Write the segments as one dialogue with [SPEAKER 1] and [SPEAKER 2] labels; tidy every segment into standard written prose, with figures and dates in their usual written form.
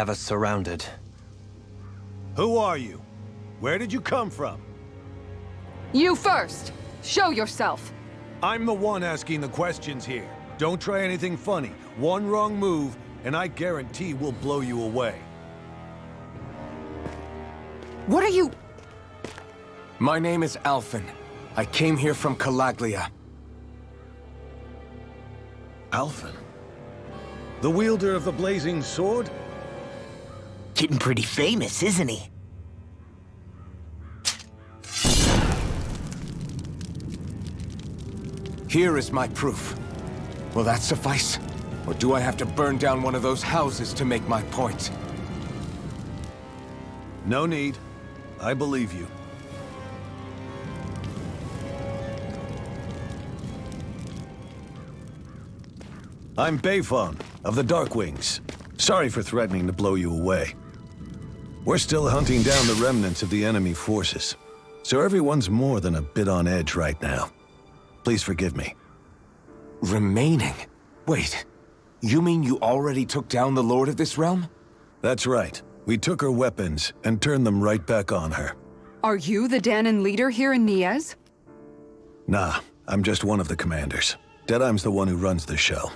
[SPEAKER 1] have us surrounded.
[SPEAKER 2] Who are you? Where did you come from?
[SPEAKER 3] You first! Show yourself!
[SPEAKER 2] I'm the one asking the questions here. Don't try anything funny. One wrong move, and I guarantee we'll blow you away.
[SPEAKER 3] What are you...
[SPEAKER 4] My name is Alphen. I came here from Calaglia.
[SPEAKER 2] Alphen? The wielder of the blazing sword?
[SPEAKER 5] Getting pretty famous, isn't he?
[SPEAKER 4] Here is my proof. Will that suffice? Or do I have to burn down one of those houses to make my point?
[SPEAKER 2] No need. I believe you. I'm Beifong, of the Darkwings. Sorry for threatening to blow you away. We're still hunting down the remnants of the enemy forces, so everyone's more than a bit on edge right now. Please forgive me.
[SPEAKER 4] Remaining? Wait, you mean you already took down the Lord of this realm?
[SPEAKER 2] That's right. We took her weapons and turned them right back on her.
[SPEAKER 3] Are you the Dahnan leader here in Niez?
[SPEAKER 2] Nah, I'm just one of the commanders. Deadheim's the one who runs the show.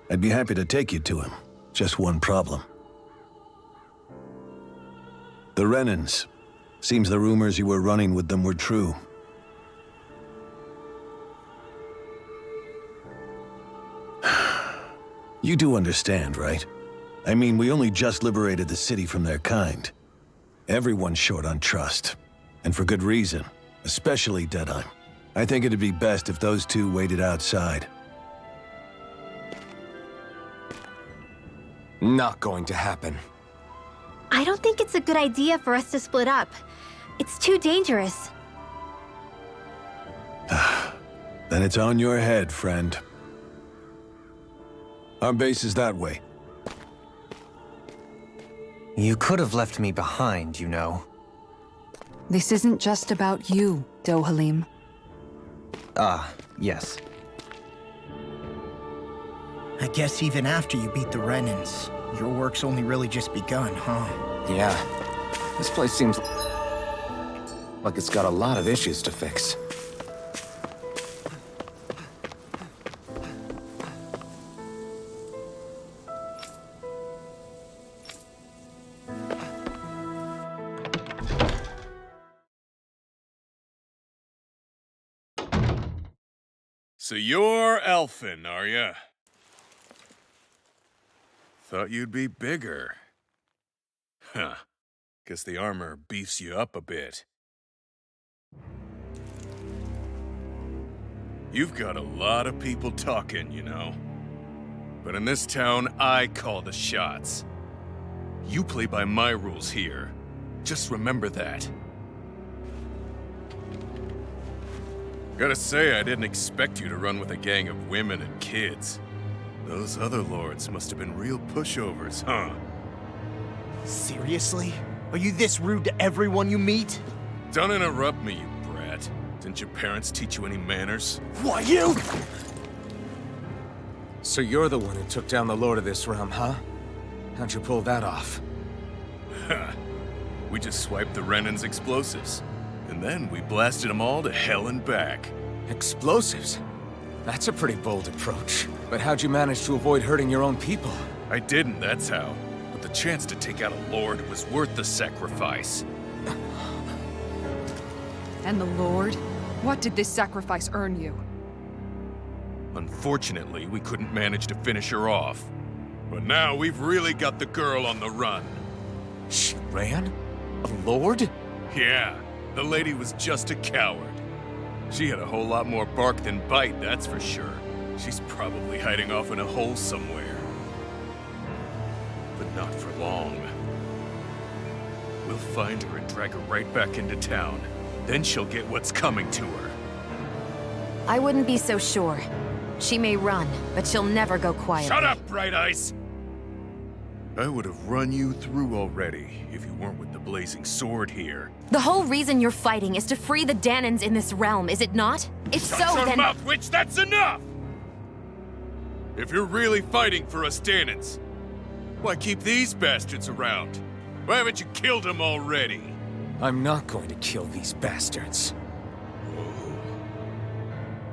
[SPEAKER 2] I'd be happy to take you to him. Just one problem. The Renans. Seems the rumors you were running with them were true. You do understand, right? I mean, we only just liberated the city from their kind. Everyone's short on trust. And for good reason. Especially Deadheim. I think it'd be best if those two waited outside.
[SPEAKER 4] Not going to happen.
[SPEAKER 6] I don't think it's a good idea for us to split up. It's too dangerous.
[SPEAKER 2] Then it's on your head, friend. Our base is that way.
[SPEAKER 1] You could have left me behind, you know.
[SPEAKER 3] This isn't just about you, Dohalim.
[SPEAKER 1] Ah, yes.
[SPEAKER 5] I guess even after you beat the Renans, your work's only really just begun, huh?
[SPEAKER 4] Yeah. This place seems like it's got a lot of issues to fix.
[SPEAKER 7] So you're Alphen, are ya? Thought you'd be bigger. Huh. Guess the armor beefs you up a bit. You've got a lot of people talking, you know. But in this town, I call the shots. You play by my rules here. Just remember that. Gotta say, I didn't expect you to run with a gang of women and kids. Those other lords must have been real pushovers, huh?
[SPEAKER 5] Seriously? Are you this rude to everyone you meet?
[SPEAKER 7] Don't interrupt me, you brat. Didn't your parents teach you any manners?
[SPEAKER 5] Why, you?
[SPEAKER 4] So you're the one who took down the Lord of this realm, huh? How'd you pull that off?
[SPEAKER 7] Ha! We just swiped the Renan's explosives. And then we blasted them all to hell and back.
[SPEAKER 4] Explosives? That's a pretty bold approach. But how'd you manage to avoid hurting your own people?
[SPEAKER 7] I didn't, that's how. But the chance to take out a lord was worth the sacrifice.
[SPEAKER 3] And the Lord? What did this sacrifice earn you?
[SPEAKER 7] Unfortunately, we couldn't manage to finish her off. But now we've really got the girl on the run.
[SPEAKER 4] She ran? A lord?
[SPEAKER 7] Yeah, the lady was just a coward. She had a whole lot more bark than bite, that's for sure. She's probably hiding off in a hole somewhere. But not for long. We'll find her and drag her right back into town. Then she'll get what's coming to her.
[SPEAKER 6] I wouldn't be so sure. She may run, but she'll never go quietly.
[SPEAKER 7] Shut up, Bright Eyes! I would have run you through already if you weren't with the blazing sword here.
[SPEAKER 6] The whole reason you're fighting is to free the Dahnans in this realm, is it not? If
[SPEAKER 7] Shut
[SPEAKER 6] so,
[SPEAKER 7] your
[SPEAKER 6] then...
[SPEAKER 7] mouth, witch! That's enough! If you're really fighting for us Dahnans, Why keep these bastards around? Why haven't you killed them already?
[SPEAKER 4] I'm not going to kill these bastards.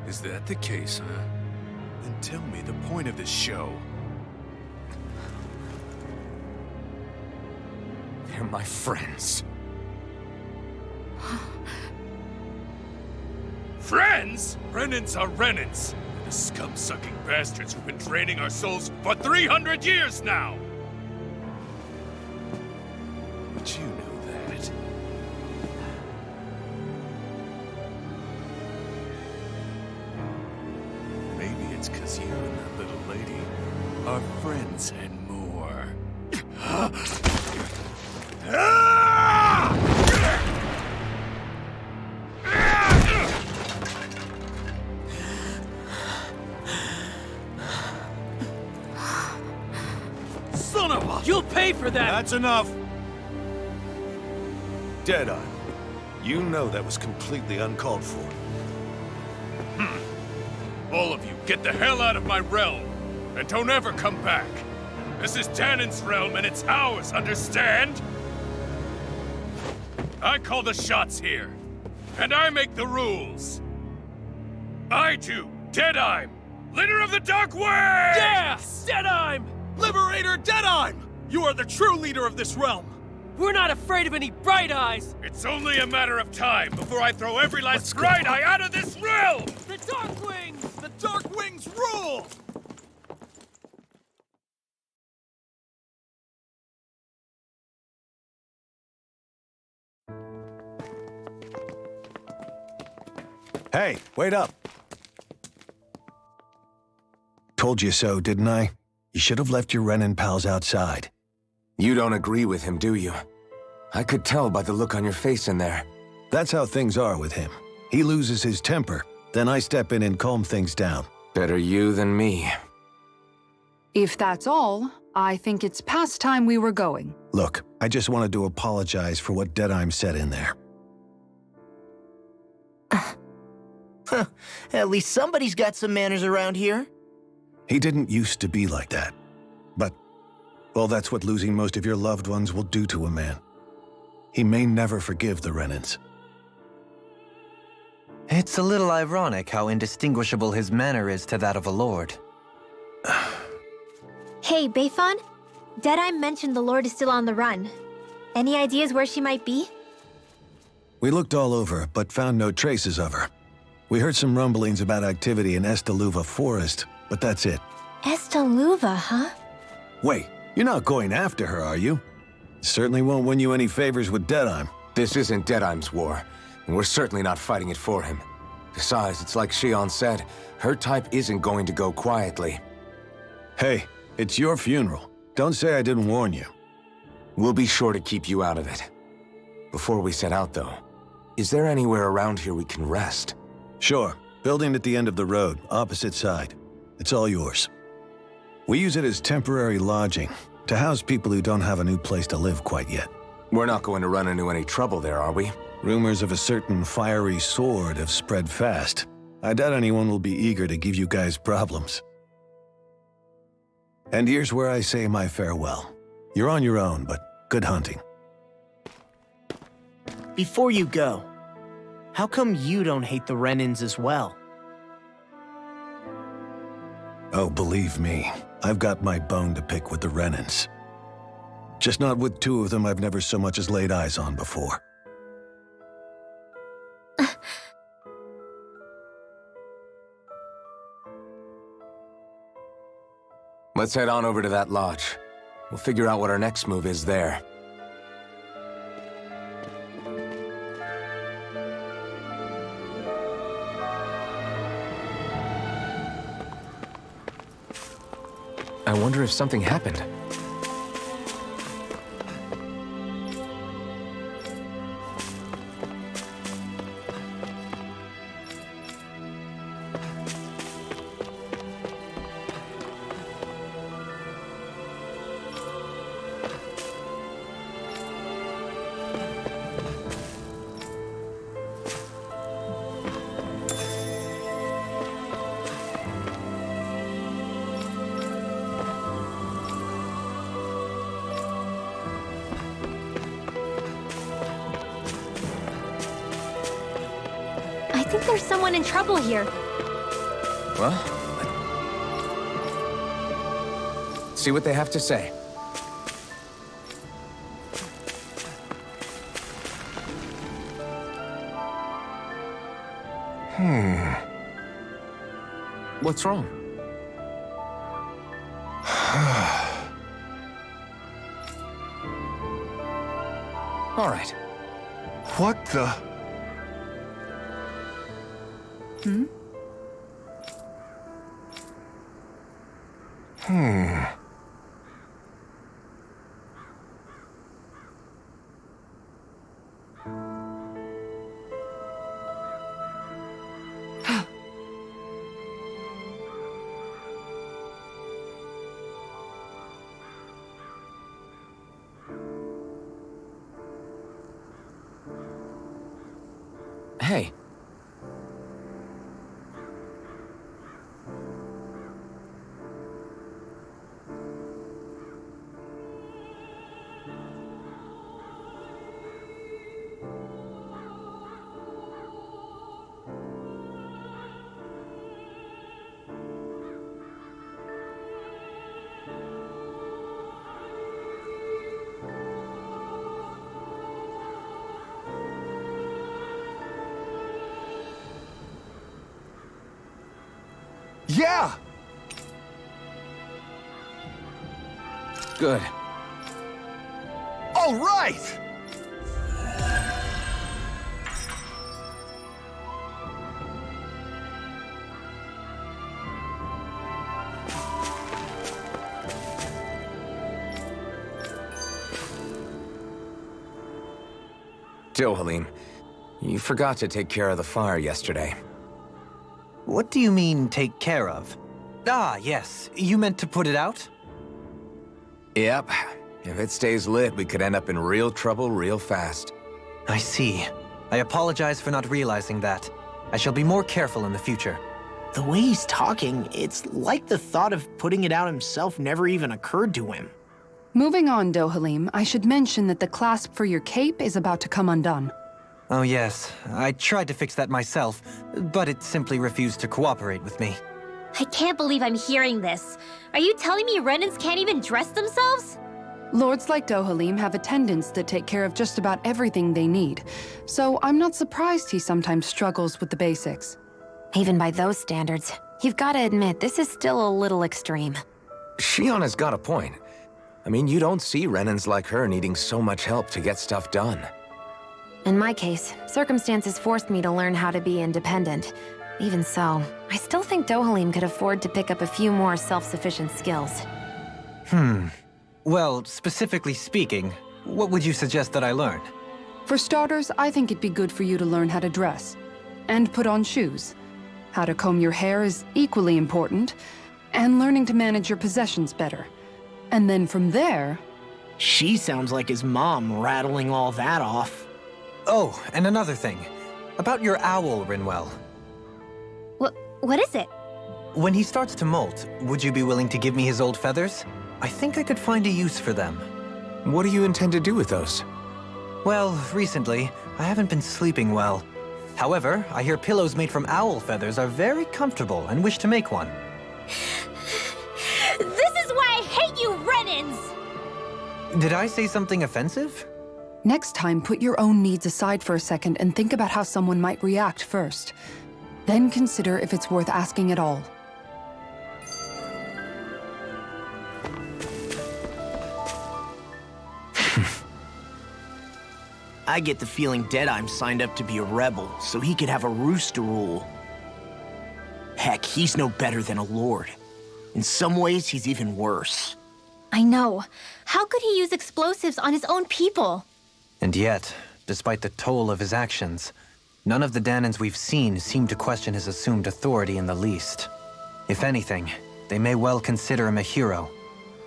[SPEAKER 7] Is that the case, huh? Then tell me the point of this show.
[SPEAKER 4] They're my friends.
[SPEAKER 7] Friends? Renans are Renans. The scum-sucking bastards who've been draining our souls for 300 years now! But you know that. Maybe it's 'cause you and that little lady are friends and more.
[SPEAKER 8] Son of a... You'll pay for that!
[SPEAKER 2] That's enough! Deadeye, you know that was completely uncalled for.
[SPEAKER 7] All of you, get the hell out of my realm! And don't ever come back! This is Tannin's realm and it's ours, understand? I call the shots here. And I make the rules. I do, Deadeye, leader of the Dark Wings!
[SPEAKER 8] Yeah! Deadime!
[SPEAKER 9] Liberator Deadime! You are the true leader of this realm!
[SPEAKER 8] We're not afraid of any Bright Eyes!
[SPEAKER 7] It's only a matter of time before I throw every last Bright Eye out of this realm!
[SPEAKER 8] The Dark Wings!
[SPEAKER 9] The Dark Wings rule!
[SPEAKER 2] Hey, wait up! Told you so, didn't I? You should have left your Renan pals outside.
[SPEAKER 4] You don't agree with him, do you? I could tell by the look on your face in there.
[SPEAKER 2] That's how things are with him. He loses his temper, then I step in and calm things down.
[SPEAKER 4] Better you than me.
[SPEAKER 3] If that's all, I think it's past time we were going.
[SPEAKER 2] Look, I just wanted to apologize for what Deadeye said in there.
[SPEAKER 5] At least somebody's got some manners around here.
[SPEAKER 2] He didn't used to be like that. But, well, that's what losing most of your loved ones will do to a man. He may never forgive the Renans.
[SPEAKER 1] It's a little ironic how indistinguishable his manner is to that of a lord.
[SPEAKER 10] Hey, Bayfon? Deadeye mentioned the Lord is still on the run. Any ideas where she might be?
[SPEAKER 2] We looked all over, but found no traces of her. We heard some rumblings about activity in Estaluva Forest, but that's it.
[SPEAKER 10] Estaluva, huh?
[SPEAKER 2] Wait, you're not going after her, are you? Certainly won't win you any favors with Deadeye.
[SPEAKER 4] This isn't Deadeye's war, and we're certainly not fighting it for him. Besides, it's like Shion said, her type isn't going to go quietly.
[SPEAKER 2] Hey, it's your funeral. Don't say I didn't warn you.
[SPEAKER 4] We'll be sure to keep you out of it. Before we set out, though, is there anywhere around here we can rest?
[SPEAKER 2] Sure. Building at the end of the road, opposite side. It's all yours. We use it as temporary lodging, to house people who don't have a new place to live quite yet.
[SPEAKER 4] We're not going to run into any trouble there, are we?
[SPEAKER 2] Rumors of a certain fiery sword have spread fast. I doubt anyone will be eager to give you guys problems. And here's where I say my farewell. You're on your own, but good hunting.
[SPEAKER 5] Before you go, how come you don't hate the Renans as well?
[SPEAKER 2] Oh, believe me, I've got my bone to pick with the Renans. Just not with two of them I've never so much as laid eyes on before.
[SPEAKER 4] Let's head on over to that lodge. We'll figure out what our next move is there. I wonder if something happened.
[SPEAKER 10] think there's someone in trouble here.
[SPEAKER 4] Well, let's see what they have to say. What's wrong? All right.
[SPEAKER 9] What the?
[SPEAKER 4] Hey.
[SPEAKER 9] Yeah!
[SPEAKER 4] Good.
[SPEAKER 9] All right!
[SPEAKER 4] Dohalim, you forgot to take care of the fire yesterday.
[SPEAKER 1] What do you mean, take care of? Ah, yes. You meant to put it out?
[SPEAKER 4] Yep. If it stays lit, we could end up in real trouble real fast.
[SPEAKER 1] I see. I apologize for not realizing that. I shall be more careful in the future.
[SPEAKER 5] The way he's talking, it's like the thought of putting it out himself never even occurred to him.
[SPEAKER 3] Moving on, Dohalim, I should mention that the clasp for your cape is about to come undone.
[SPEAKER 1] Oh yes, I tried to fix that myself, but it simply refused to cooperate with me.
[SPEAKER 10] I can't believe I'm hearing this. Are you telling me Renans can't even dress themselves?
[SPEAKER 3] Lords like Dohalim have attendants that take care of just about everything they need, so I'm not surprised he sometimes struggles with the basics.
[SPEAKER 6] Even by those standards, you've got to admit this is still a little extreme.
[SPEAKER 4] Shion has got a point. I mean, you don't see Renans like her needing so much help to get stuff done.
[SPEAKER 6] In my case, circumstances forced me to learn how to be independent. Even so, I still think Dohalim could afford to pick up a few more self-sufficient skills.
[SPEAKER 1] Well, specifically speaking, what would you suggest that I learn?
[SPEAKER 3] For starters, I think it'd be good for you to learn how to dress. And put on shoes. How to comb your hair is equally important. And learning to manage your possessions better. And then from there...
[SPEAKER 5] She sounds like his mom rattling all that off.
[SPEAKER 1] Oh, and another thing. About your owl, Rinwell.
[SPEAKER 10] What is it?
[SPEAKER 1] When he starts to molt, would you be willing to give me his old feathers? I think I could find a use for them.
[SPEAKER 4] What do you intend to do with those?
[SPEAKER 1] Well, recently, I haven't been sleeping well. However, I hear pillows made from owl feathers are very comfortable and wish to make one.
[SPEAKER 10] This is why I hate you, Renans!
[SPEAKER 1] Did I say something offensive?
[SPEAKER 3] Next time, put your own needs aside for a second and think about how someone might react first. Then consider if it's worth asking at all.
[SPEAKER 5] I get the feeling Deadeye's signed up to be a rebel, so he could have a roost to rule. Heck, he's no better than a lord. In some ways, he's even worse.
[SPEAKER 10] I know. How could he use explosives on his own people?
[SPEAKER 1] And yet, despite the toll of his actions, none of the Dahnans we've seen seem to question his assumed authority in the least. If anything, they may well consider him a hero,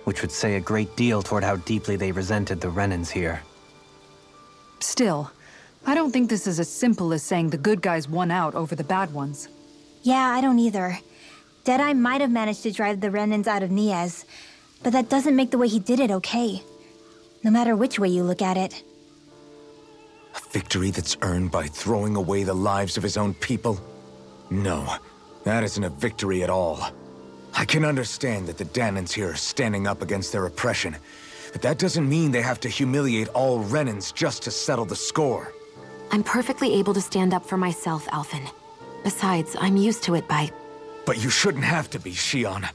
[SPEAKER 1] which would say a great deal toward how deeply they resented the Renans here.
[SPEAKER 3] Still, I don't think this is as simple as saying the good guys won out over the bad ones.
[SPEAKER 10] Yeah, I don't either. Deadeye might have managed to drive the Renans out of Niez, but that doesn't make the way he did it okay. No matter which way you look at it.
[SPEAKER 4] victory that's earned by throwing away the lives of his own people? No, that isn't a victory at all. I can understand that the Dahnans here are standing up against their oppression, but that doesn't mean they have to humiliate all Renans just to settle the score.
[SPEAKER 6] I'm perfectly able to stand up for myself, Alphen. Besides, I'm used to it by...
[SPEAKER 4] But you shouldn't have to be, Shion.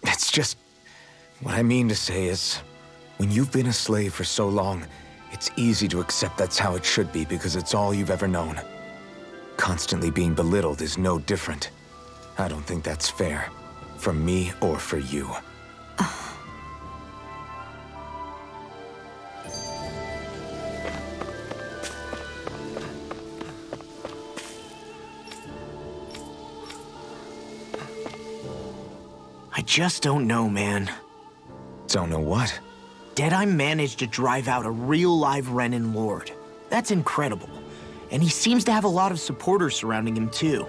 [SPEAKER 4] It's just... What I mean to say is, when you've been a slave for so long, it's easy to accept that's how it should be because it's all you've ever known. Constantly being belittled is no different. I don't think that's fair. For me or for you.
[SPEAKER 5] I just don't know, man.
[SPEAKER 4] Don't know what?
[SPEAKER 5] Deadeye managed to drive out a real live Renan Lord. That's incredible. And he seems to have a lot of supporters surrounding him too.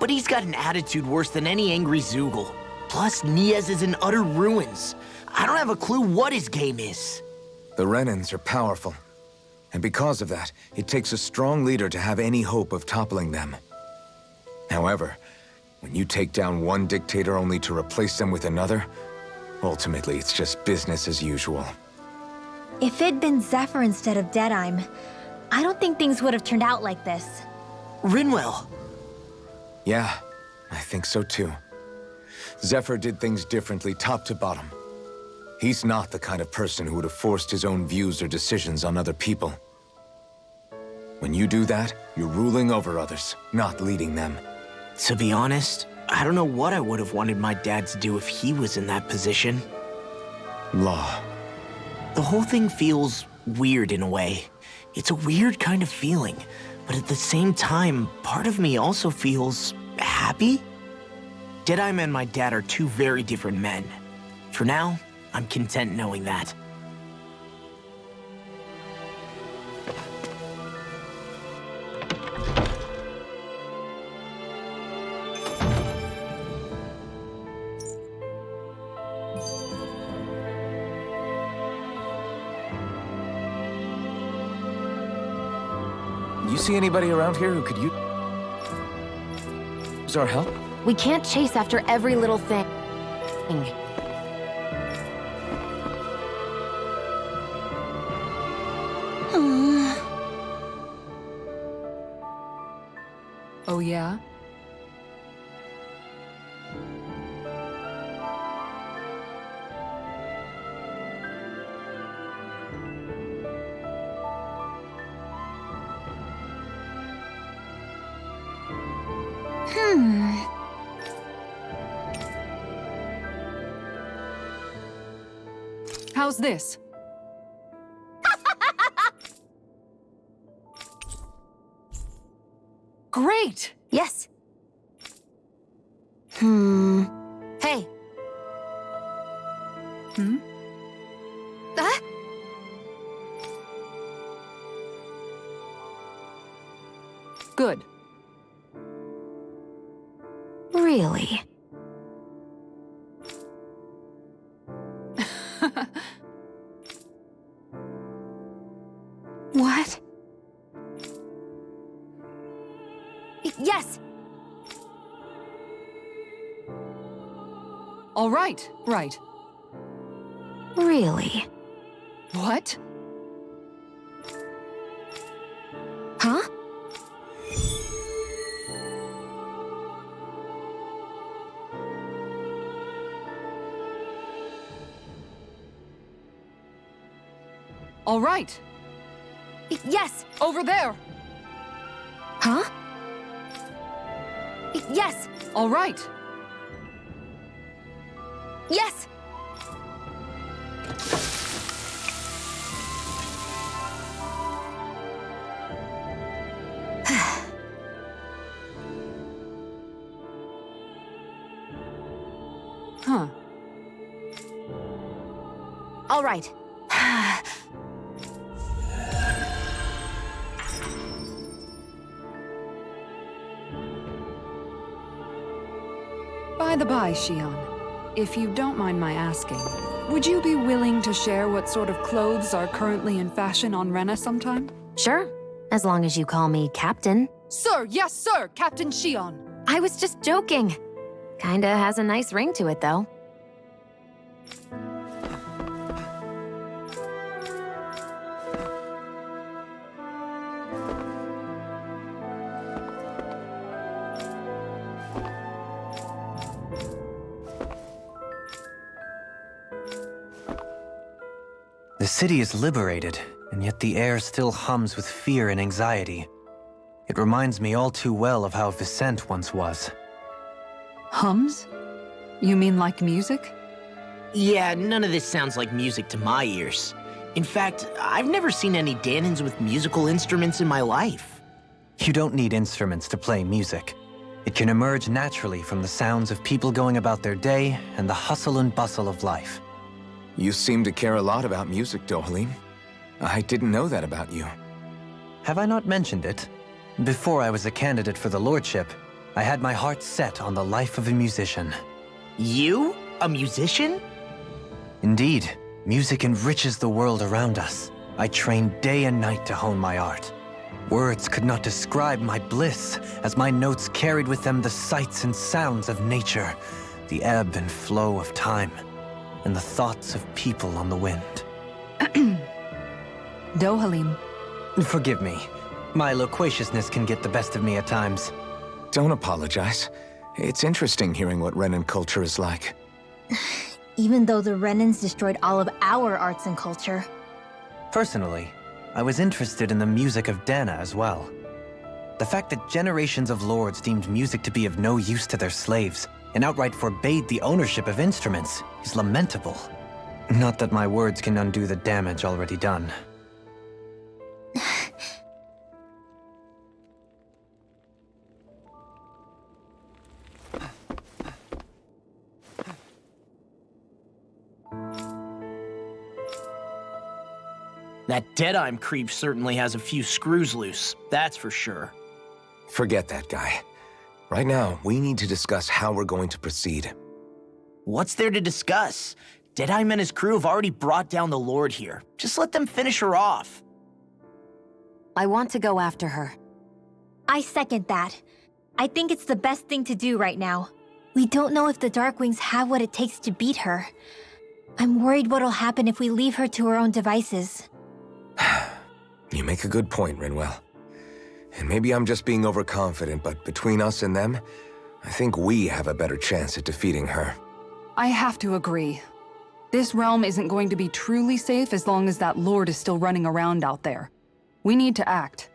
[SPEAKER 5] But he's got an attitude worse than any angry Zoogle. Plus, Niez is in utter ruins. I don't have a clue what his game is.
[SPEAKER 4] The Renans are powerful. And because of that, it takes a strong leader to have any hope of toppling them. However, when you take down one dictator only to replace them with another, ultimately it's just business as usual.
[SPEAKER 10] If it'd been Zephyr instead of Deadeye, I don't think things would have turned out like this.
[SPEAKER 5] Rinwell.
[SPEAKER 4] Yeah, I think so too. Zephyr did things differently top to bottom. He's not the kind of person who would have forced his own views or decisions on other people. When you do that, you're ruling over others, not leading them.
[SPEAKER 5] To be honest, I don't know what I would have wanted my dad to do if he was in that position.
[SPEAKER 4] Law.
[SPEAKER 5] The whole thing feels weird in a way. It's a weird kind of feeling, but at the same time, part of me also feels happy. Deadeye and my dad are two very different men. For now, I'm content knowing that.
[SPEAKER 4] You see anybody around here who could use our help?
[SPEAKER 6] We can't chase after every little thing.
[SPEAKER 3] Oh, yeah? How's this? Great!
[SPEAKER 6] Yes. Hey. Ah?
[SPEAKER 3] Good.
[SPEAKER 6] Really? What? Yes!
[SPEAKER 3] All right, right.
[SPEAKER 6] Really?
[SPEAKER 3] What?
[SPEAKER 6] Huh?
[SPEAKER 3] All right.
[SPEAKER 6] Yes!
[SPEAKER 3] Over there.
[SPEAKER 6] Huh? Yes!
[SPEAKER 3] All right.
[SPEAKER 6] Yes!
[SPEAKER 3] Huh.
[SPEAKER 6] All right.
[SPEAKER 3] By the by, Shion, if you don't mind my asking, would you be willing to share what sort of clothes are currently in fashion on Rena sometime?
[SPEAKER 6] Sure. As long as you call me Captain.
[SPEAKER 3] Sir, yes, sir, Captain Shion.
[SPEAKER 6] I was just joking. Kinda has a nice ring to it, though.
[SPEAKER 1] The city is liberated, and yet the air still hums with fear and anxiety. It reminds me all too well of how Vicente once was.
[SPEAKER 3] Hums? You mean like music?
[SPEAKER 5] Yeah, none of this sounds like music to my ears. In fact, I've never seen any Dahnans with musical instruments in my life.
[SPEAKER 1] You don't need instruments to play music. It can emerge naturally from the sounds of people going about their day and the hustle and bustle of life.
[SPEAKER 4] You seem to care a lot about music, Dohalim. I didn't know that about you.
[SPEAKER 1] Have I not mentioned it? Before I was a candidate for the lordship, I had my heart set on the life of a musician.
[SPEAKER 5] You? A musician?
[SPEAKER 1] Indeed, music enriches the world around us. I trained day and night to hone my art. Words could not describe my bliss, as my notes carried with them the sights and sounds of nature, the ebb and flow of time, and the thoughts of people on the wind.
[SPEAKER 3] Dohalim.
[SPEAKER 1] Forgive me. My loquaciousness can get the best of me at times.
[SPEAKER 4] Don't apologize. It's interesting hearing what Renan culture is like.
[SPEAKER 10] Even though the Renans destroyed all of our arts and culture.
[SPEAKER 1] Personally, I was interested in the music of Dana as well. The fact that generations of lords deemed music to be of no use to their slaves and outright forbade the ownership of instruments is lamentable. Not that my words can undo the damage already done.
[SPEAKER 5] That Deadheim creep certainly has a few screws loose, that's for sure.
[SPEAKER 4] Forget that guy. Right now, we need to discuss how we're going to proceed.
[SPEAKER 5] What's there to discuss? Deadheim and his crew have already brought down the Lord here. Just let them finish her off.
[SPEAKER 6] I want to go after her.
[SPEAKER 10] I second that. I think it's the best thing to do right now. We don't know if the Darkwings have what it takes to beat her. I'm worried what'll happen if we leave her to her own devices.
[SPEAKER 4] You make a good point, Rinwell. And maybe I'm just being overconfident, but between us and them, I think we have a better chance at defeating her.
[SPEAKER 3] I have to agree. This realm isn't going to be truly safe as long as that Lord is still running around out there. We need to act.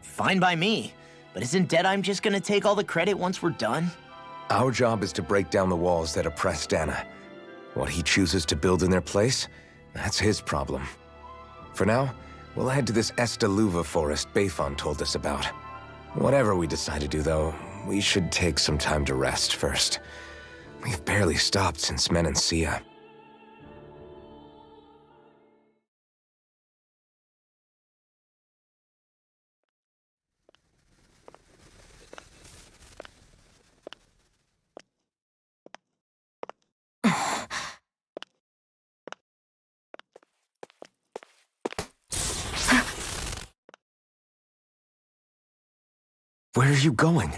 [SPEAKER 5] Fine by me. But isn't Deadheim just gonna take all the credit once we're done?
[SPEAKER 4] Our job is to break down the walls that oppress Dana. What he chooses to build in their place, that's his problem. For now, we'll head to this Estaluva forest Bayfon told us about. Whatever we decide to do, though, we should take some time to rest first. We've barely stopped since Menancia. Where are you going?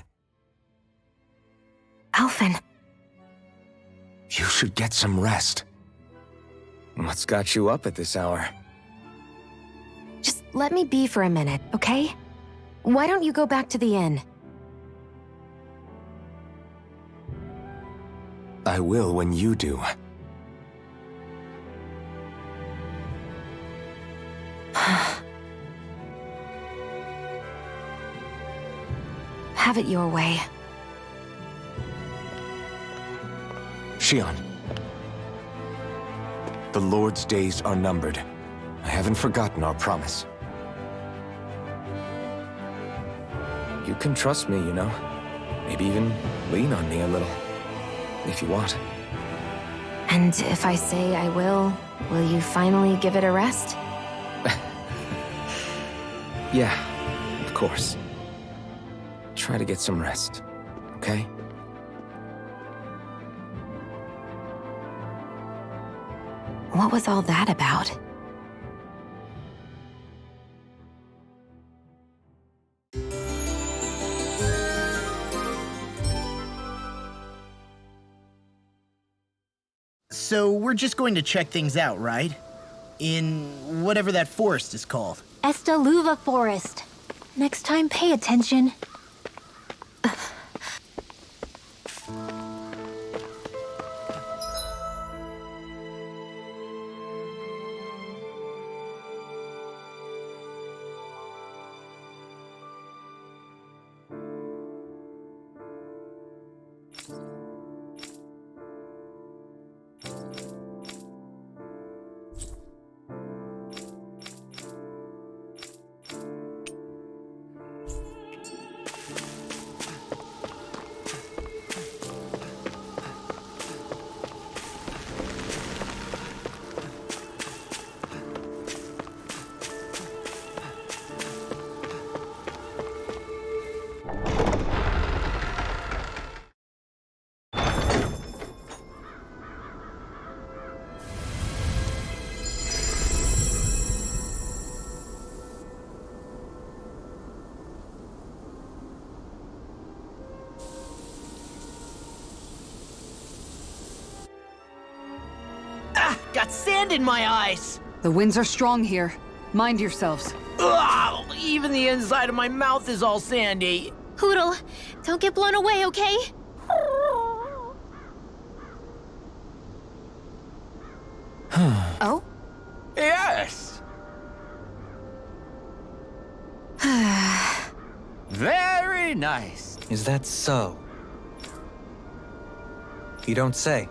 [SPEAKER 6] Alphen.
[SPEAKER 4] You should get some rest. What's got you up at this hour?
[SPEAKER 6] Just let me be for a minute, okay? Why don't you go back to the inn?
[SPEAKER 4] I will when you do.
[SPEAKER 6] Have it your way.
[SPEAKER 4] Shion. The Lord's days are numbered. I haven't forgotten our promise. You can trust me, you know. Maybe even lean on me a little. If you want.
[SPEAKER 6] And if I say I will you finally give it a rest?
[SPEAKER 4] Yeah, of course. Try to get some rest, okay?
[SPEAKER 6] What was all that about?
[SPEAKER 5] So we're just going to check things out, right? In whatever that forest is called.
[SPEAKER 10] Estaluva Forest. Next time, pay attention.
[SPEAKER 5] Got sand in my eyes!
[SPEAKER 3] The winds are strong here. Mind yourselves.
[SPEAKER 5] Ugh, even the inside of my mouth is all sandy.
[SPEAKER 10] Hootle, don't get blown away, okay? Oh?
[SPEAKER 4] Yes! Very nice.
[SPEAKER 1] Is that so? You don't say.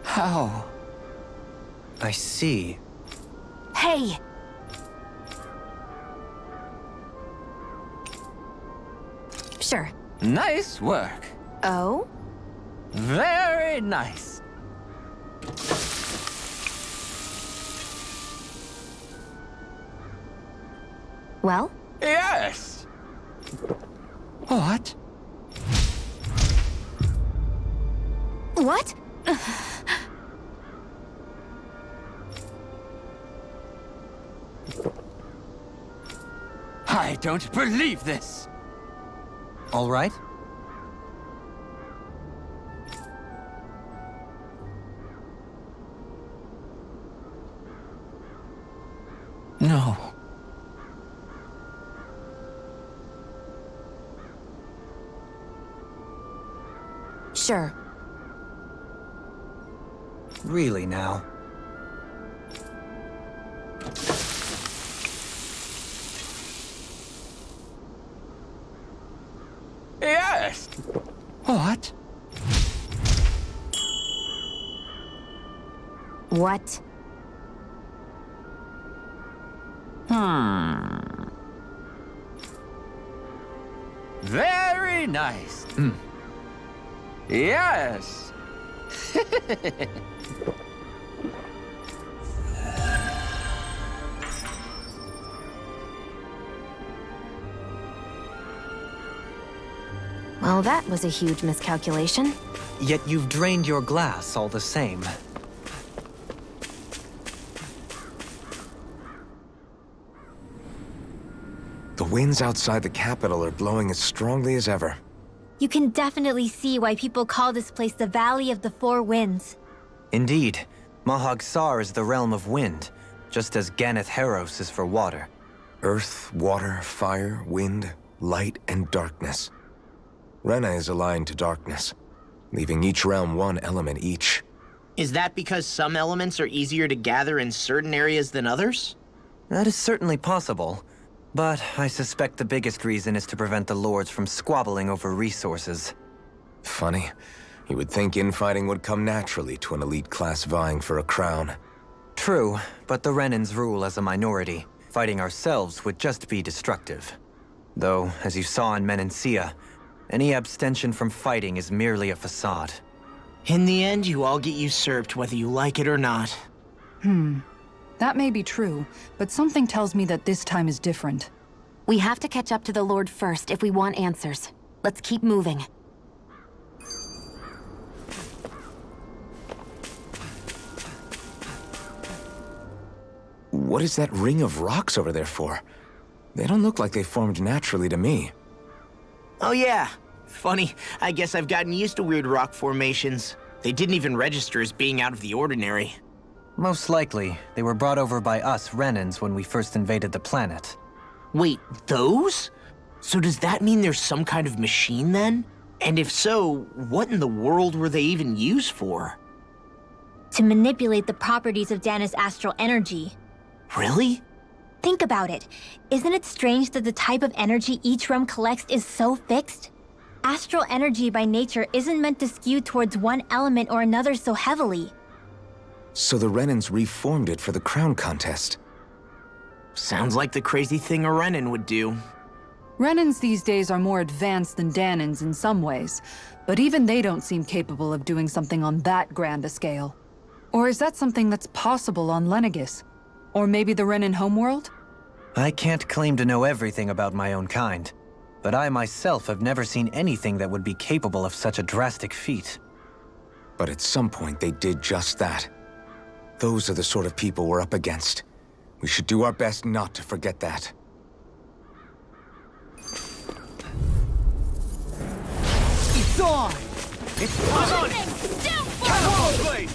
[SPEAKER 4] How?
[SPEAKER 1] I see.
[SPEAKER 10] Hey! Sure.
[SPEAKER 4] Nice work.
[SPEAKER 6] Oh?
[SPEAKER 4] Very nice.
[SPEAKER 6] Well?
[SPEAKER 4] Yes! What?
[SPEAKER 6] What?
[SPEAKER 4] I don't believe this!
[SPEAKER 1] All right?
[SPEAKER 4] No.
[SPEAKER 6] Sure.
[SPEAKER 1] Really now?
[SPEAKER 4] Yes! What?
[SPEAKER 6] What?
[SPEAKER 4] Very nice. Yes!
[SPEAKER 6] Well, that was a huge miscalculation.
[SPEAKER 1] Yet you've drained your glass all the same.
[SPEAKER 4] The winds outside the capital are blowing as strongly as ever.
[SPEAKER 10] You can definitely see why people call this place the Valley of the Four Winds.
[SPEAKER 1] Indeed, Mahag Sar is the realm of wind, just as Ganeth Heros is for water.
[SPEAKER 4] Earth, water, fire, wind, light, and darkness. Rena is aligned to darkness, leaving each realm one element each.
[SPEAKER 5] Is that because some elements are easier to gather in certain areas than others?
[SPEAKER 1] That is certainly possible, but I suspect the biggest reason is to prevent the lords from squabbling over resources.
[SPEAKER 4] Funny. You would think infighting would come naturally to an elite class vying for a crown.
[SPEAKER 1] True, but the Renans rule as a minority. Fighting ourselves would just be destructive. Though, as you saw in Menancia, any abstention from fighting is merely a facade.
[SPEAKER 5] In the end, you all get usurped whether you like it or not.
[SPEAKER 3] That may be true, but something tells me that this time is different.
[SPEAKER 6] We have to catch up to the Lord first if we want answers. Let's keep moving.
[SPEAKER 4] What is that ring of rocks over there for? They don't look like they formed naturally to me.
[SPEAKER 5] Oh yeah. Funny, I guess I've gotten used to weird rock formations. They didn't even register as being out of the ordinary.
[SPEAKER 1] Most likely, they were brought over by us Renans when we first invaded the planet.
[SPEAKER 5] Wait, those? So does that mean there's some kind of machine then? And if so, what in the world were they even used for?
[SPEAKER 10] To manipulate the properties of Dana's astral energy.
[SPEAKER 5] Really?
[SPEAKER 10] Think about it. Isn't it strange that the type of energy each realm collects is so fixed? Astral energy by nature isn't meant to skew towards one element or another so heavily.
[SPEAKER 4] So the Renans reformed it for the crown contest.
[SPEAKER 5] Sounds like the crazy thing a Renan would do.
[SPEAKER 3] Renans these days are more advanced than Danans in some ways, but even they don't seem capable of doing something on that grand a scale. Or is that something that's possible on Lenegis? Or maybe the Renan homeworld?
[SPEAKER 1] I can't claim to know everything about my own kind, but I myself have never seen anything that would be capable of such a drastic feat.
[SPEAKER 4] But at some point, they did just that. Those are the sort of people we're up against. We should do our best not to forget that.
[SPEAKER 8] It's on! It's on! Catapult blade!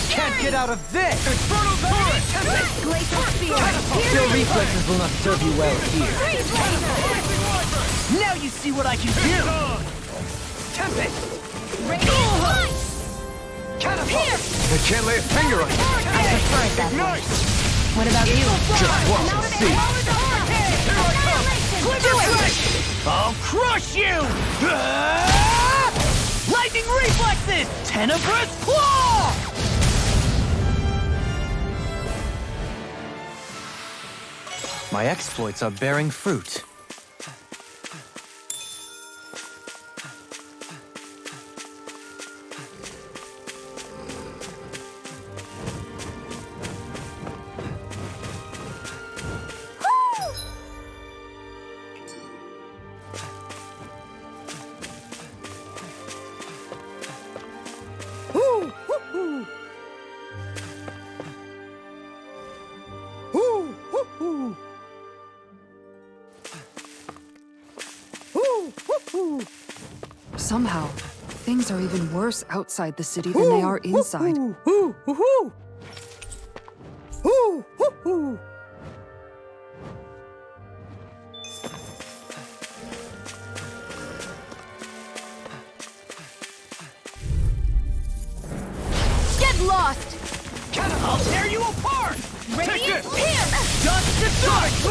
[SPEAKER 1] Can't get out of this!
[SPEAKER 8] Infernal turret!
[SPEAKER 10] Glacial spear!
[SPEAKER 1] Your reflexes will not serve you well here.
[SPEAKER 8] Now you see what I can do!
[SPEAKER 1] Tempest!
[SPEAKER 10] Radiant punch!
[SPEAKER 1] Catapult!
[SPEAKER 4] I can't lay a finger on it.
[SPEAKER 6] I prefer it that way. What about you?
[SPEAKER 4] Just watch and see.
[SPEAKER 8] I'll crush you! Lightning reflexes! Tenebrous claw!
[SPEAKER 1] My exploits are bearing fruit.
[SPEAKER 3] Somehow, things are even worse outside the city than they are inside.
[SPEAKER 10] Get lost!
[SPEAKER 8] I'll tear you apart!
[SPEAKER 10] Radiant spear!
[SPEAKER 8] Dust to dust!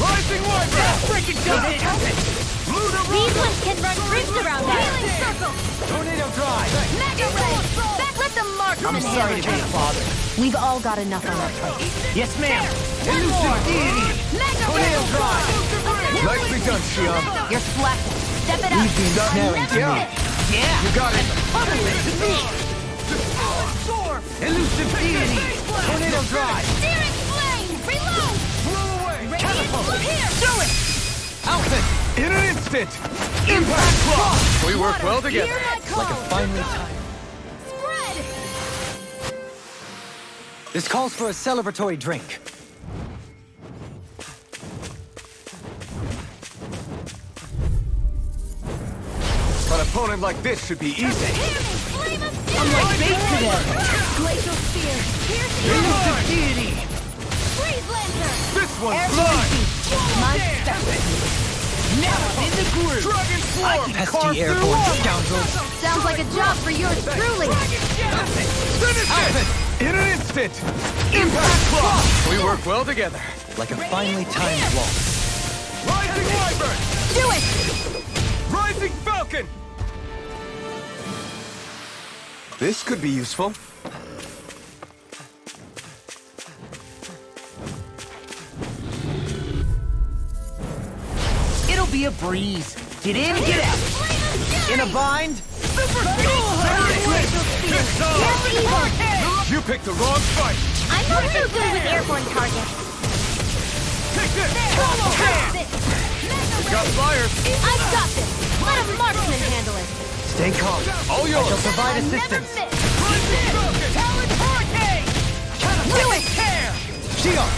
[SPEAKER 8] Rising Wyvern! Freaking dust!
[SPEAKER 10] These ones can run rings around us! Healing circle!
[SPEAKER 8] Tornado drive!
[SPEAKER 10] Mega ray! Back, let the marksman
[SPEAKER 8] I'm sorry to be a bother.
[SPEAKER 6] We've all got enough on our plate.
[SPEAKER 8] Yes, ma'am!
[SPEAKER 10] One more! Mega
[SPEAKER 8] Tornado
[SPEAKER 10] ray!
[SPEAKER 8] drive!
[SPEAKER 4] Nicely done, Shion.
[SPEAKER 6] You're slacking.
[SPEAKER 10] Step it up!
[SPEAKER 1] Snaring
[SPEAKER 10] Never
[SPEAKER 1] down.
[SPEAKER 10] miss!
[SPEAKER 8] Yeah!
[SPEAKER 4] You got it.
[SPEAKER 8] To me! Elusive deity! Tornado drive!
[SPEAKER 10] Searing flame! Reload!
[SPEAKER 8] Blow away!
[SPEAKER 10] Radiant here!
[SPEAKER 8] Do it!
[SPEAKER 1] Alpha!
[SPEAKER 4] In an instant!
[SPEAKER 8] Impact claw!
[SPEAKER 4] We work well together.
[SPEAKER 10] Hear my call!
[SPEAKER 1] Like a finely timed.
[SPEAKER 10] Spread!
[SPEAKER 1] This calls for a celebratory drink.
[SPEAKER 4] An opponent like this should be easy.
[SPEAKER 10] Flame of fury!
[SPEAKER 8] I'm like bait today!
[SPEAKER 10] Glacial spear! Piercing
[SPEAKER 8] Elusive deity!
[SPEAKER 10] Freeze lancer!
[SPEAKER 4] This one's mine!
[SPEAKER 6] My specialty.
[SPEAKER 8] Now in the groove!
[SPEAKER 4] Dragon Swarm!
[SPEAKER 1] Pesky airborne scoundrels.
[SPEAKER 10] Sounds like a job for yours truly!
[SPEAKER 4] Finish it! In an instant! Impact Claw! We work well together.
[SPEAKER 1] Like a finely timed waltz.
[SPEAKER 4] Rising Wyvern!
[SPEAKER 10] Do it!
[SPEAKER 4] Rising Falcon! This could be useful.
[SPEAKER 8] It'll be a breeze. Get in, get out. In a bind? Super
[SPEAKER 4] You picked the wrong fight!
[SPEAKER 10] I'm not so good with airborne targets.
[SPEAKER 4] Take this!
[SPEAKER 10] This.
[SPEAKER 4] Got flyers!
[SPEAKER 10] I've got this! Let a marksman handle it!
[SPEAKER 1] Stay calm.
[SPEAKER 4] All
[SPEAKER 1] I
[SPEAKER 4] yours!
[SPEAKER 1] shall provide
[SPEAKER 10] Never
[SPEAKER 1] assistance.
[SPEAKER 10] miss!
[SPEAKER 8] Talon Hurricane!
[SPEAKER 10] Do it!
[SPEAKER 8] Care!
[SPEAKER 1] Shion!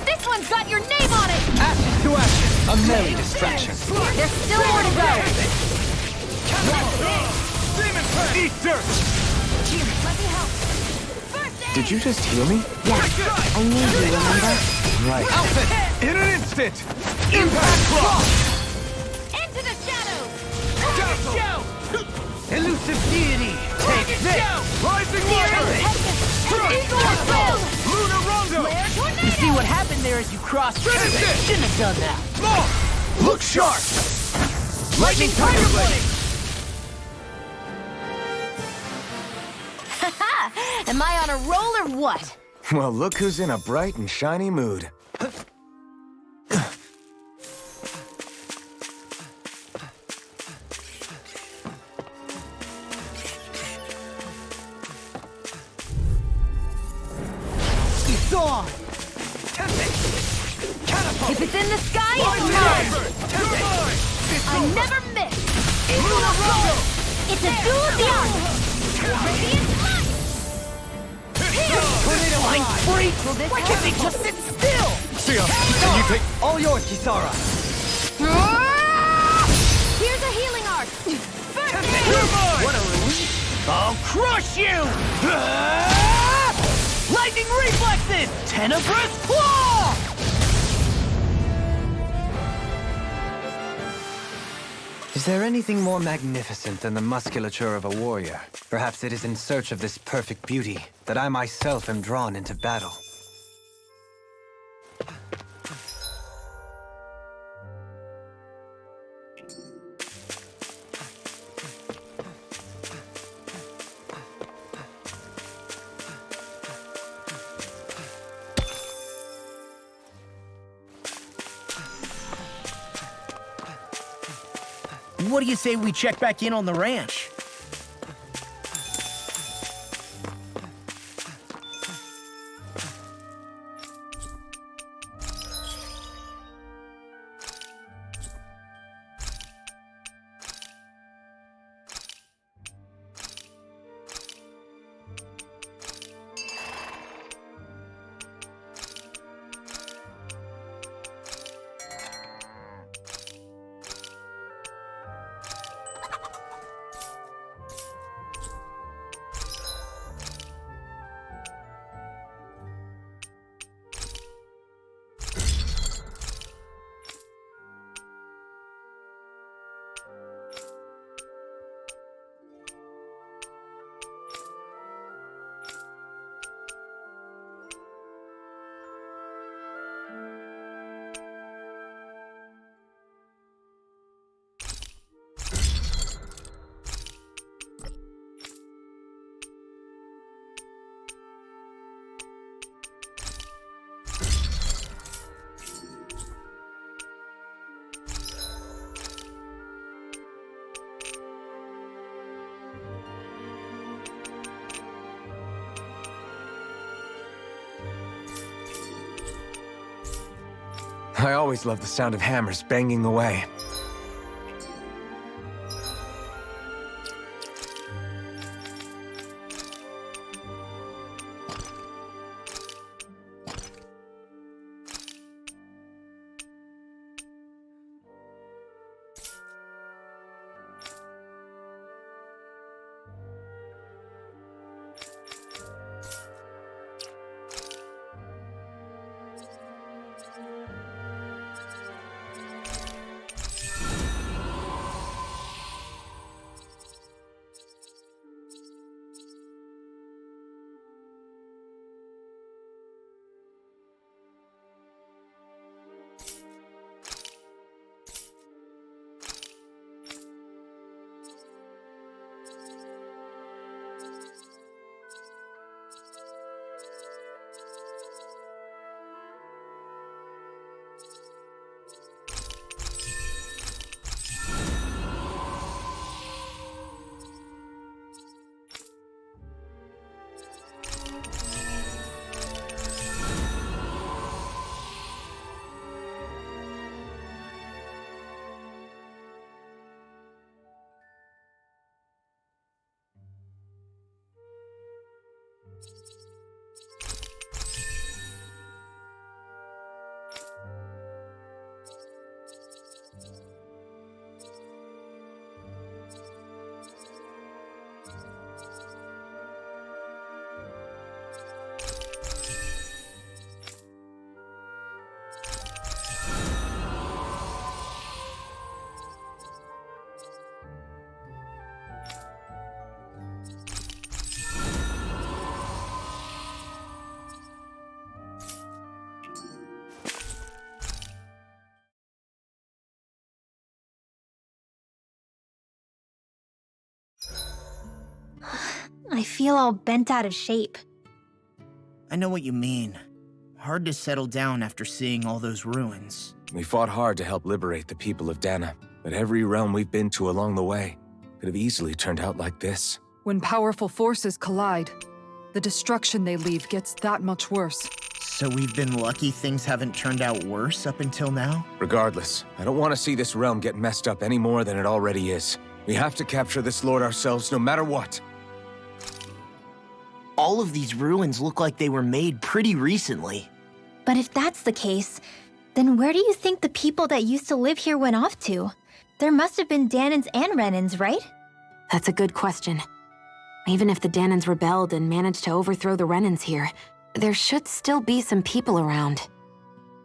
[SPEAKER 10] This one's got your name on it!
[SPEAKER 1] Ashes to ashes. A merry distraction.
[SPEAKER 10] There's still more to go!
[SPEAKER 4] Demon Prey!
[SPEAKER 9] Eat dirt!
[SPEAKER 6] Here, let me help. First aid!
[SPEAKER 4] Did you just heal me?
[SPEAKER 6] Yeah, I need you, remember?
[SPEAKER 4] Right.
[SPEAKER 9] In an instant!
[SPEAKER 6] Impact Claw! Into the shadows!
[SPEAKER 8] Elusive deity! Take this!
[SPEAKER 9] Rising Warrior! Lunar Rondo!
[SPEAKER 8] You see what happened there as you crossed?
[SPEAKER 9] Finish it!
[SPEAKER 8] Shouldn't have done that.
[SPEAKER 9] Look sharp!
[SPEAKER 8] Lightning Tiger Blade!
[SPEAKER 6] Am I on a roll or what?
[SPEAKER 4] Well, look who's in a bright and shiny mood.
[SPEAKER 8] It's on!
[SPEAKER 6] If it's in the sky, it's mine! I never miss! It's a duel of the arts! Radiant Light!
[SPEAKER 8] Flying freak!
[SPEAKER 6] Will this
[SPEAKER 8] Why can't they just sit still?
[SPEAKER 9] Sion, can you take...
[SPEAKER 8] All yours, Kisara!
[SPEAKER 6] Here's a healing art! First aid!
[SPEAKER 9] You're mine!
[SPEAKER 8] What a relief! I'll crush you! Lightning reflexes! Tenebrous claw!
[SPEAKER 1] Is there anything more magnificent than the musculature of a warrior? Perhaps it is in search of this perfect beauty that I myself am drawn into battle.
[SPEAKER 8] What do you say we check back in on the ranch?
[SPEAKER 4] I always love the sound of hammers banging away.
[SPEAKER 10] I feel all bent out of shape.
[SPEAKER 5] I know what you mean. Hard to settle down after seeing all those ruins.
[SPEAKER 4] We fought hard to help liberate the people of Dana, but every realm we've been to along the way could have easily turned out like this.
[SPEAKER 3] When powerful forces collide, the destruction they leave gets that much worse.
[SPEAKER 5] So we've been lucky things haven't turned out worse up until now?
[SPEAKER 4] Regardless, I don't want to see this realm get messed up any more than it already is. We have to capture this lord ourselves no matter what.
[SPEAKER 5] All of these ruins look like they were made pretty recently.
[SPEAKER 10] But if that's the case, then where do you think the people that used to live here went off to? There must have been Danans and Renans, right?
[SPEAKER 6] That's a good question. Even if the Danans rebelled and managed to overthrow the Renans here, there should still be some people around.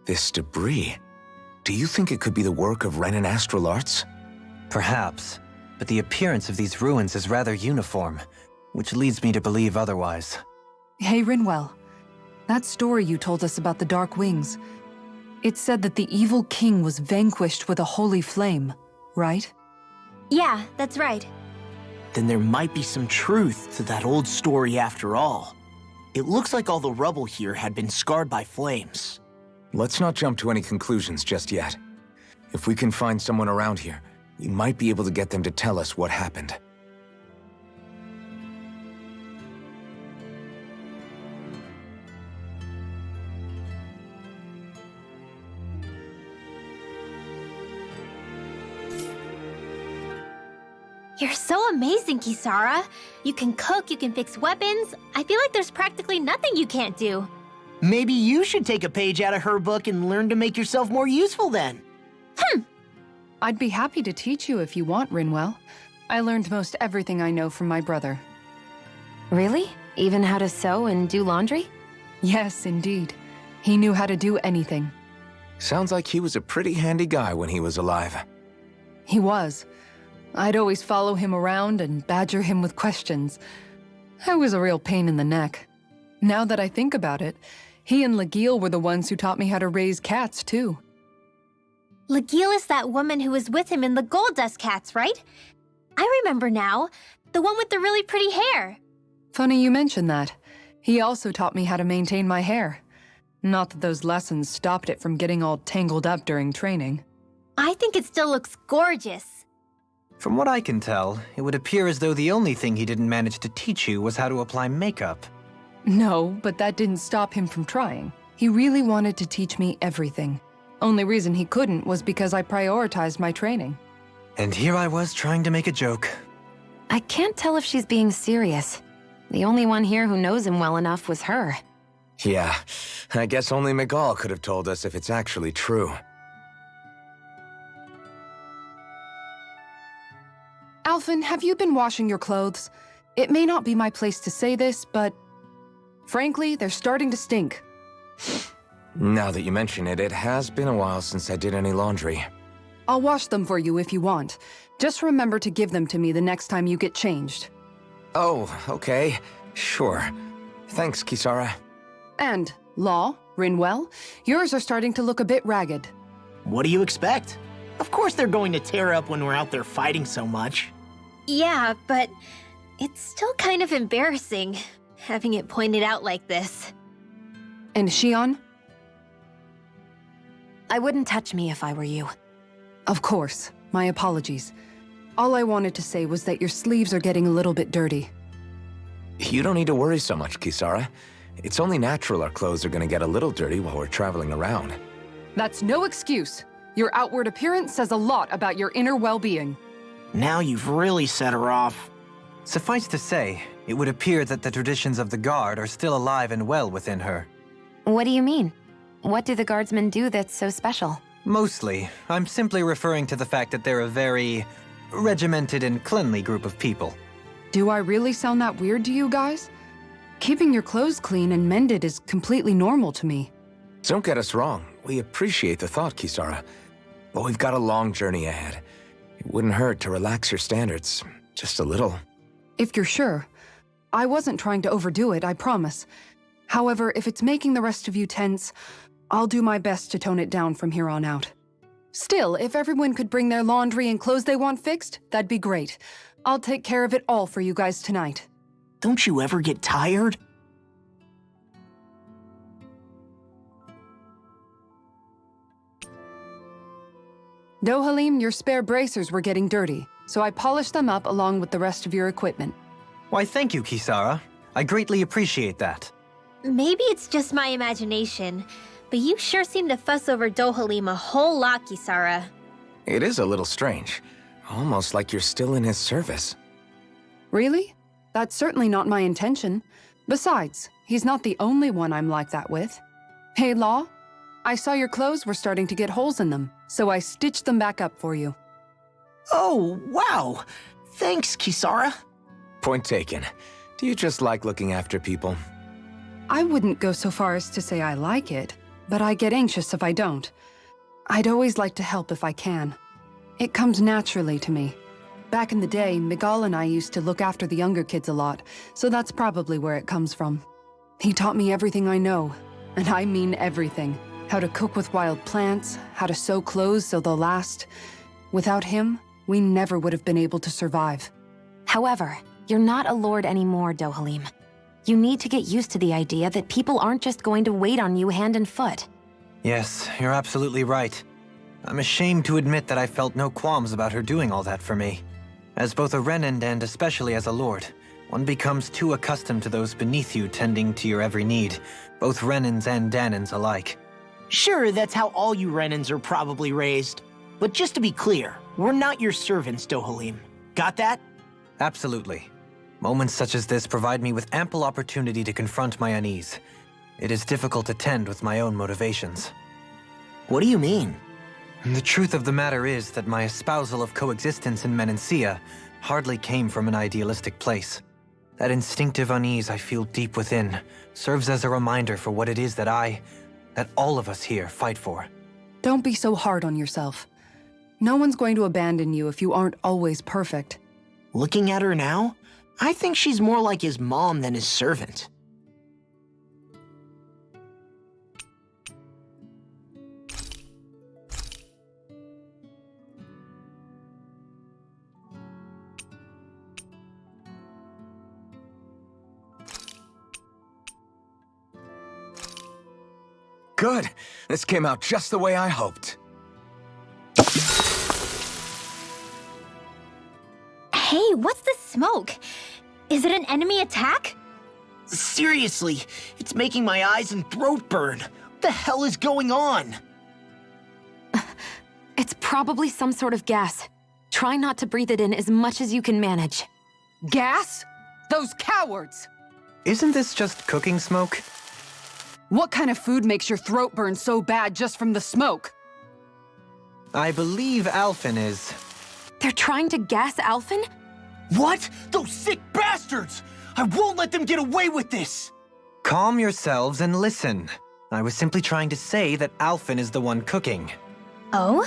[SPEAKER 4] This debris, do you think it could be the work of Renan astral arts?
[SPEAKER 1] Perhaps, but the appearance of these ruins is rather uniform, which leads me to believe otherwise.
[SPEAKER 3] Hey, Rinwell. That story you told us about the Dark Wings, it said that the evil king was vanquished with a holy flame, right?
[SPEAKER 10] Yeah, that's right.
[SPEAKER 5] Then there might be some truth to that old story after all. It looks like all the rubble here had been scarred by flames.
[SPEAKER 4] Let's not jump to any conclusions just yet. If we can find someone around here, we might be able to get them to tell us what happened.
[SPEAKER 10] You're so amazing, Kisara. You can cook, you can fix weapons. I feel like there's practically nothing you can't do.
[SPEAKER 5] Maybe you should take a page out of her book and learn to make yourself more useful then.
[SPEAKER 3] I'd be happy to teach you if you want, Rinwell. I learned most everything I know from my brother.
[SPEAKER 6] Really? Even how to sew and do laundry?
[SPEAKER 3] Yes, indeed. He knew how to do anything.
[SPEAKER 4] Sounds like he was a pretty handy guy when he was alive.
[SPEAKER 3] He was. I'd always follow him around and badger him with questions. I was a real pain in the neck. Now that I think about it, he and Legil were the ones who taught me how to raise cats, too.
[SPEAKER 10] Legil is that woman who was with him in the Gold Dust Cats, right? I remember now. The one with the really pretty hair.
[SPEAKER 3] Funny you mention that. He also taught me how to maintain my hair. Not that those lessons stopped it from getting all tangled up during training.
[SPEAKER 10] I think it still looks gorgeous.
[SPEAKER 1] From what I can tell, it would appear as though the only thing he didn't manage to teach you was how to apply makeup.
[SPEAKER 3] No, but that didn't stop him from trying. He really wanted to teach me everything. Only reason he couldn't was because I prioritized my training.
[SPEAKER 1] And here I was trying to make a joke.
[SPEAKER 6] I can't tell if she's being serious. The only one here who knows him well enough was her.
[SPEAKER 4] Yeah, I guess only Miguel could have told us if it's actually true.
[SPEAKER 3] Alphen, have you been washing your clothes? It may not be my place to say this, but frankly, they're starting to stink.
[SPEAKER 4] Now that you mention it, it has been a while since I did any laundry.
[SPEAKER 3] I'll wash them for you if you want. Just remember to give them to me the next time you get changed.
[SPEAKER 4] Oh, okay. Sure. Thanks, Kisara.
[SPEAKER 3] And, Law, Rinwell, yours are starting to look a bit ragged.
[SPEAKER 5] What do you expect? Of course they're going to tear up when we're out there fighting so much.
[SPEAKER 10] Yeah, but it's still kind of embarrassing, having it pointed out like this.
[SPEAKER 3] And Shion?
[SPEAKER 6] I wouldn't touch me if I were you.
[SPEAKER 3] Of course. My apologies. All I wanted to say was that your sleeves are getting a little bit dirty.
[SPEAKER 4] You don't need to worry so much, Kisara. It's only natural our clothes are gonna get a little dirty while we're traveling around.
[SPEAKER 3] That's no excuse. Your outward appearance says a lot about your inner well-being.
[SPEAKER 5] Now you've really set her off.
[SPEAKER 1] Suffice to say, it would appear that the traditions of the Guard are still alive and well within her.
[SPEAKER 6] What do you mean? What do the guardsmen do that's so special?
[SPEAKER 1] Mostly, I'm simply referring to the fact that they're a very regimented and cleanly group of people.
[SPEAKER 3] Do I really sound that weird to you guys? Keeping your clothes clean and mended is completely normal to me.
[SPEAKER 4] Don't get us wrong. We appreciate the thought, Kisara. But we've got a long journey ahead. It wouldn't hurt to relax your standards. Just a little.
[SPEAKER 3] If you're sure. I wasn't trying to overdo it, I promise. However, if it's making the rest of you tense, I'll do my best to tone it down from here on out. Still, if everyone could bring their laundry and clothes they want fixed, that'd be great. I'll take care of it all for you guys tonight.
[SPEAKER 5] Don't you ever get tired?
[SPEAKER 3] Dohalim, your spare bracers were getting dirty, so I polished them up along with the rest of your equipment.
[SPEAKER 1] Why, thank you, Kisara. I greatly appreciate that.
[SPEAKER 10] Maybe it's just my imagination, but you sure seem to fuss over Dohalim a whole lot, Kisara.
[SPEAKER 4] It is a little strange. Almost like you're still in his service.
[SPEAKER 3] Really? That's certainly not my intention. Besides, he's not the only one I'm like that with. Hey, Law, I saw your clothes were starting to get holes in them, so I stitched them back up for you.
[SPEAKER 5] Oh, wow. Thanks, Kisara.
[SPEAKER 4] Point taken. Do you just like looking after people?
[SPEAKER 3] I wouldn't go so far as to say I like it, but I get anxious if I don't. I'd always like to help if I can. It comes naturally to me. Back in the day, Miguel and I used to look after the younger kids a lot, so that's probably where it comes from. He taught me everything I know, and I mean everything. How to cook with wild plants, how to sew clothes so they'll last. Without him, we never would have been able to survive.
[SPEAKER 6] However, you're not a lord anymore, Dohalim. You need to get used to the idea that people aren't just going to wait on you hand and foot.
[SPEAKER 1] Yes, you're absolutely right. I'm ashamed to admit that I felt no qualms about her doing all that for me. As both a Renan and especially as a lord, one becomes too accustomed to those beneath you tending to your every need, both Renans and Danans alike.
[SPEAKER 5] Sure, that's how all you Renans are probably raised. But just to be clear, we're not your servants, Dohalim. Got that?
[SPEAKER 1] Absolutely. Moments such as this provide me with ample opportunity to confront my unease. It is difficult to tend with my own motivations.
[SPEAKER 5] What do you mean?
[SPEAKER 1] The truth of the matter is that my espousal of coexistence in Menancia hardly came from an idealistic place. That instinctive unease I feel deep within serves as a reminder for what it is that all of us here fight for.
[SPEAKER 3] Don't be so hard on yourself. No one's going to abandon you if you aren't always perfect.
[SPEAKER 5] Looking at her now, I think she's more like his mom than his servant.
[SPEAKER 4] Good. This came out just the way I hoped.
[SPEAKER 10] Hey, what's the smoke? Is it an enemy attack?
[SPEAKER 5] Seriously, it's making my eyes and throat burn. What the hell is going on?
[SPEAKER 6] It's probably some sort of gas. Try not to breathe it in as much as you can manage.
[SPEAKER 3] Gas? Those cowards!
[SPEAKER 1] Isn't this just cooking smoke?
[SPEAKER 3] What kind of food makes your throat burn so bad just from the smoke?
[SPEAKER 1] I believe Alphen is...
[SPEAKER 6] They're trying to gas Alphen?
[SPEAKER 5] What? Those sick bastards! I won't let them get away with this!
[SPEAKER 1] Calm yourselves and listen. I was simply trying to say that Alphen is the one cooking.
[SPEAKER 10] Oh?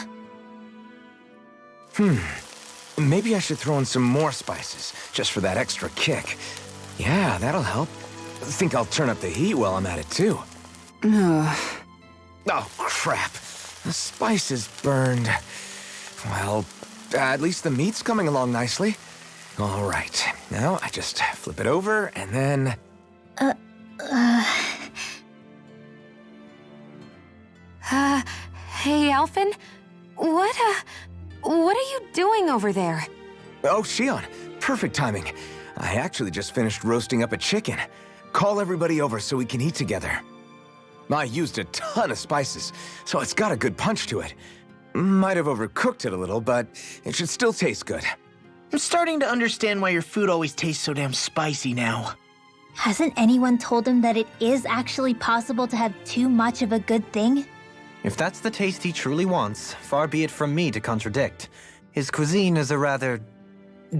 [SPEAKER 4] Maybe I should throw in some more spices, just for that extra kick. Yeah, that'll help. Think I'll turn up the heat while I'm at it, too. Oh, crap. The spice is burned. Well, at least the meat's coming along nicely. All right. Now, I just flip it over, and then...
[SPEAKER 6] Hey, Alphen? What are you doing over there?
[SPEAKER 4] Oh, Shion. Perfect timing. I actually just finished roasting up a chicken. Call everybody over so we can eat together. I used a ton of spices, so it's got a good punch to it. Might have overcooked it a little, but it should still taste good.
[SPEAKER 5] I'm starting to understand why your food always tastes so damn spicy now.
[SPEAKER 10] Hasn't anyone told him that it is actually possible to have too much of a good thing?
[SPEAKER 1] If that's the taste he truly wants, far be it from me to contradict. His cuisine is a rather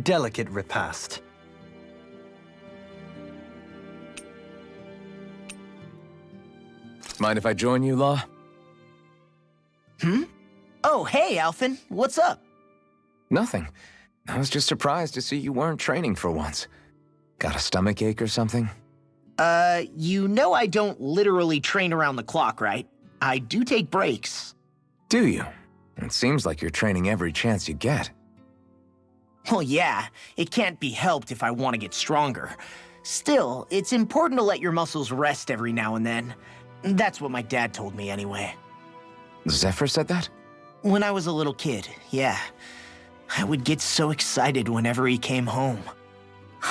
[SPEAKER 1] delicate repast.
[SPEAKER 4] Mind if I join you, Law?
[SPEAKER 5] Oh, hey, Alphen. What's up?
[SPEAKER 4] Nothing. I was just surprised to see you weren't training for once. Got a stomachache or something?
[SPEAKER 5] You know I don't literally train around the clock, right? I do take breaks.
[SPEAKER 4] Do you? It seems like you're training every chance you get.
[SPEAKER 5] Well, yeah, it can't be helped if I want to get stronger. Still, it's important to let your muscles rest every now and then. That's what my dad told me anyway.
[SPEAKER 4] Zephyr said that?
[SPEAKER 5] When I was a little kid, yeah. I would get so excited whenever he came home.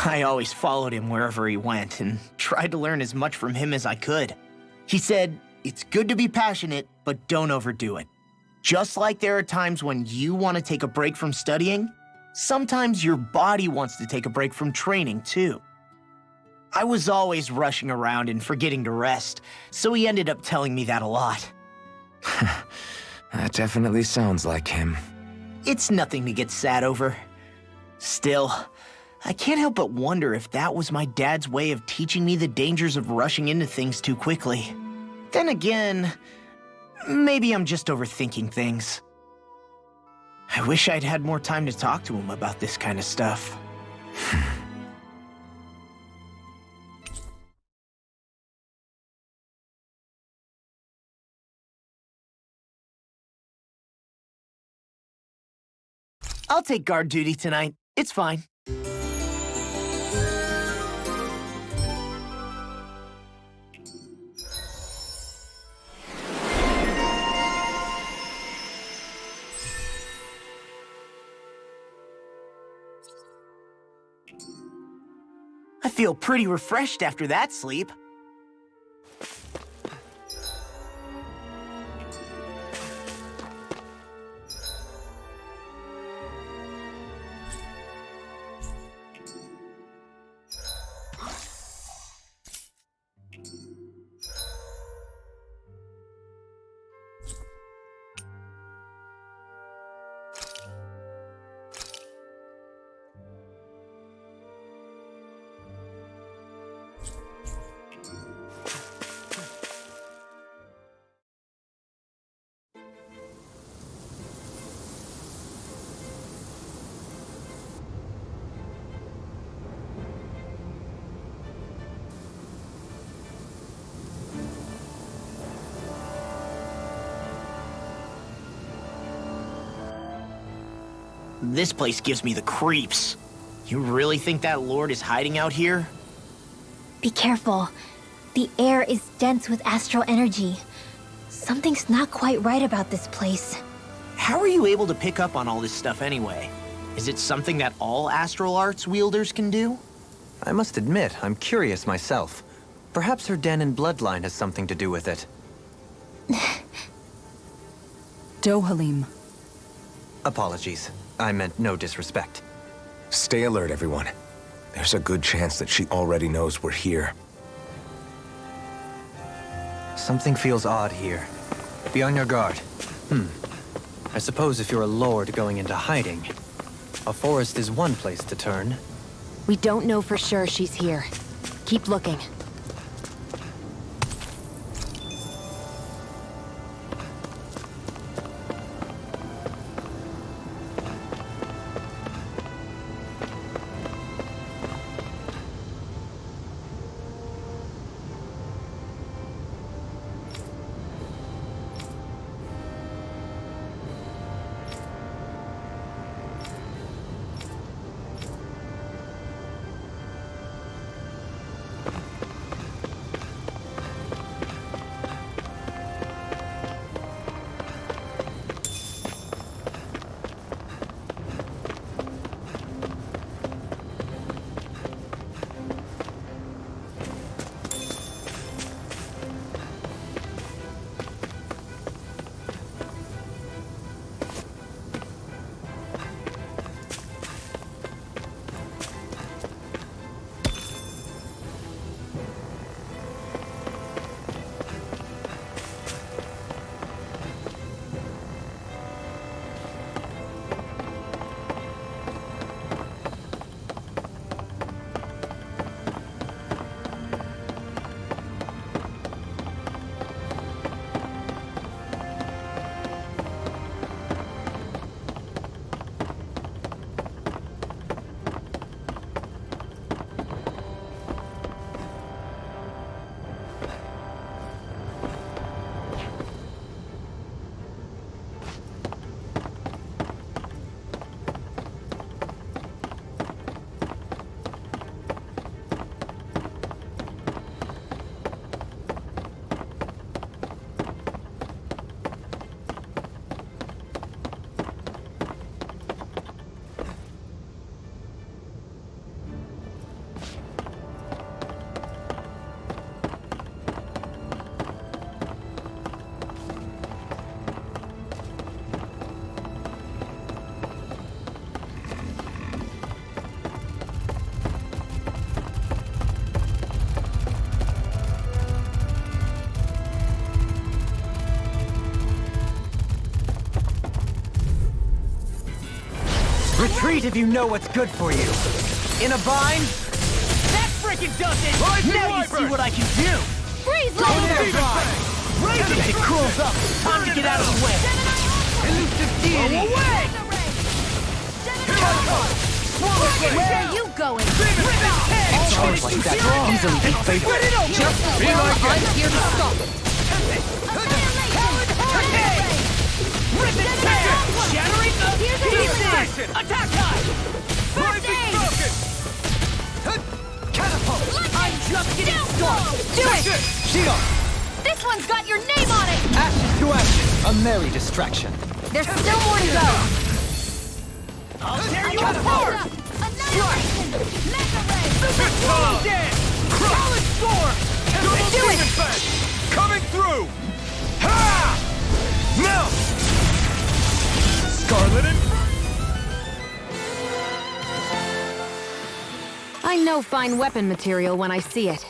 [SPEAKER 5] I always followed him wherever he went and tried to learn as much from him as I could. He said, it's good to be passionate, but don't overdo it. Just like there are times when you want to take a break from studying, sometimes your body wants to take a break from training too. I was always rushing around and forgetting to rest, so he ended up telling me that a lot.
[SPEAKER 4] That definitely sounds like him.
[SPEAKER 5] It's nothing to get sad over. Still, I can't help but wonder if that was my dad's way of teaching me the dangers of rushing into things too quickly. Then again, maybe I'm just overthinking things. I wish I'd had more time to talk to him about this kind of stuff. I'll take guard duty tonight. It's fine. I feel pretty refreshed after that sleep. This place gives me the creeps. You really think that Lord is hiding out here?
[SPEAKER 10] Be careful. The air is dense with astral energy. Something's not quite right about this place.
[SPEAKER 5] How are you able to pick up on all this stuff anyway? Is it something that all astral arts wielders can do?
[SPEAKER 1] I must admit, I'm curious myself. Perhaps her Dahnan bloodline has something to do with it.
[SPEAKER 3] Dohalim.
[SPEAKER 1] Apologies. I meant no disrespect.
[SPEAKER 4] Stay alert, everyone. There's a good chance that she already knows we're here.
[SPEAKER 1] Something feels odd here. Be on your guard. I suppose if you're a lord going into hiding, a forest is one place to turn.
[SPEAKER 6] We don't know for sure she's here. Keep looking.
[SPEAKER 8] Retreat if you know what's good for you. In a bind? That frickin' does it!
[SPEAKER 9] Now
[SPEAKER 8] You see what I can do!
[SPEAKER 10] Freeze
[SPEAKER 8] Go
[SPEAKER 10] level!
[SPEAKER 8] there, Brian! If it cools up, time to get out of the way! Elusive deity!
[SPEAKER 9] Away!
[SPEAKER 10] Where are you going?
[SPEAKER 1] Charge like that can easily be fatal.
[SPEAKER 3] Just as well, I'm here to stop it.
[SPEAKER 8] Rip it tear! Shattering the pieces! Attack time!
[SPEAKER 9] Rising Falcon!
[SPEAKER 8] Catapult! I'm just getting started!
[SPEAKER 10] Do it!
[SPEAKER 1] Shion!
[SPEAKER 10] This one's got your name on it!
[SPEAKER 1] Ashes to ashes! A merry distraction.
[SPEAKER 10] There's still more to go!
[SPEAKER 8] I'll tear you
[SPEAKER 10] Hold
[SPEAKER 8] apart!
[SPEAKER 10] up! Annihilation! Mega Ray!
[SPEAKER 8] Swallow dance! Solid storm!
[SPEAKER 10] Do it!
[SPEAKER 9] Coming through!
[SPEAKER 8] Ha!
[SPEAKER 9] Now! Scarlet and...
[SPEAKER 6] I know fine weapon material when I see it.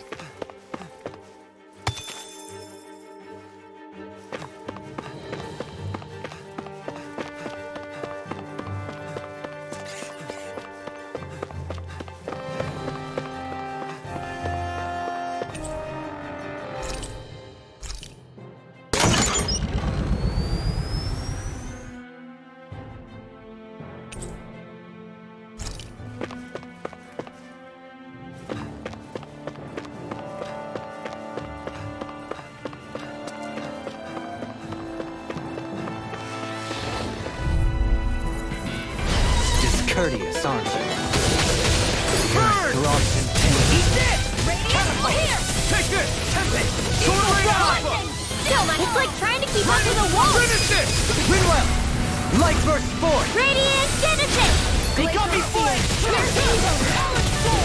[SPEAKER 1] Discourteous, aren't you?
[SPEAKER 8] Burn!
[SPEAKER 1] Throbbed in pain.
[SPEAKER 8] Eat this!
[SPEAKER 10] Radiant here!
[SPEAKER 9] Take this!
[SPEAKER 8] Tempest!
[SPEAKER 9] Soaring Alpha!
[SPEAKER 10] Still, it's like trying to keep up with a wall!
[SPEAKER 9] Finish this!
[SPEAKER 1] Winwell! Light burst forth!
[SPEAKER 10] Radiant Genesis!
[SPEAKER 8] They got me flanked!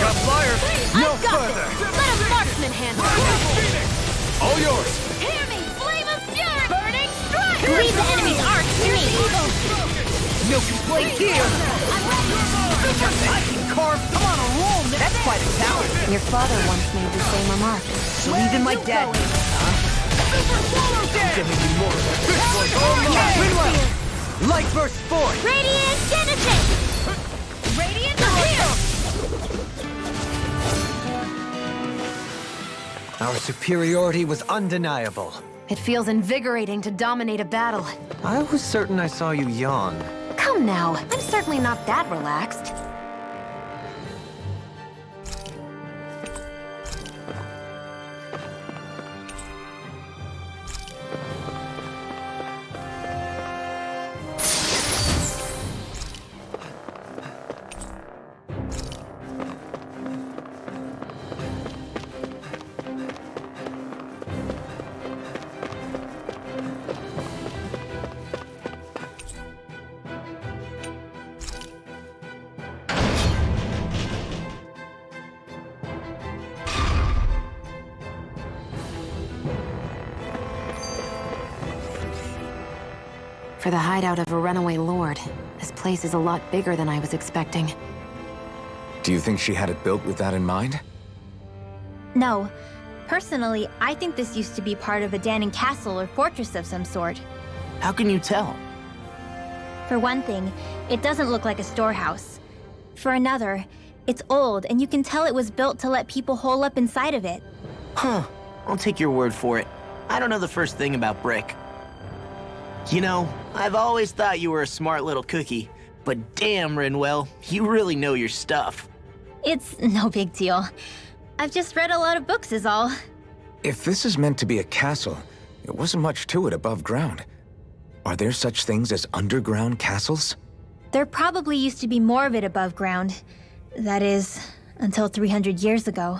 [SPEAKER 9] Got flyers!
[SPEAKER 10] No further! Let a marksman handle it!
[SPEAKER 9] Phoenix! All yours!
[SPEAKER 10] Hear me! Flame of Fury! Burning Strike! Leave the enemy's arc to me!
[SPEAKER 8] No complaint here! I can carve! I'm on a roll! That's quite a talent!
[SPEAKER 6] Your father once made the same remark.
[SPEAKER 8] So even my dad...
[SPEAKER 1] Winwell! Light burst forth!
[SPEAKER 10] Radiant Genesis! Radiant here!
[SPEAKER 1] Our superiority was undeniable.
[SPEAKER 6] It feels invigorating to dominate a battle.
[SPEAKER 1] I was certain I saw you yawn.
[SPEAKER 6] Come now, I'm certainly not that relaxed. For the hideout of a runaway lord, this place is a lot bigger than I was expecting.
[SPEAKER 4] Do you think she had it built with that in mind?
[SPEAKER 10] No. Personally, I think this used to be part of a Danon castle or fortress of some sort.
[SPEAKER 5] How can you tell?
[SPEAKER 10] For one thing, it doesn't look like a storehouse. For another, it's old and you can tell it was built to let people hole up inside of it.
[SPEAKER 5] Huh. I'll take your word for it. I don't know the first thing about brick. You know, I've always thought you were a smart little cookie, but damn, Rinwell, you really know your stuff.
[SPEAKER 10] It's no big deal. I've just read a lot of books is all.
[SPEAKER 4] If this is meant to be a castle, there wasn't much to it above ground. Are there such things as underground castles?
[SPEAKER 10] There probably used to be more of it above ground. That is, until 300 years ago.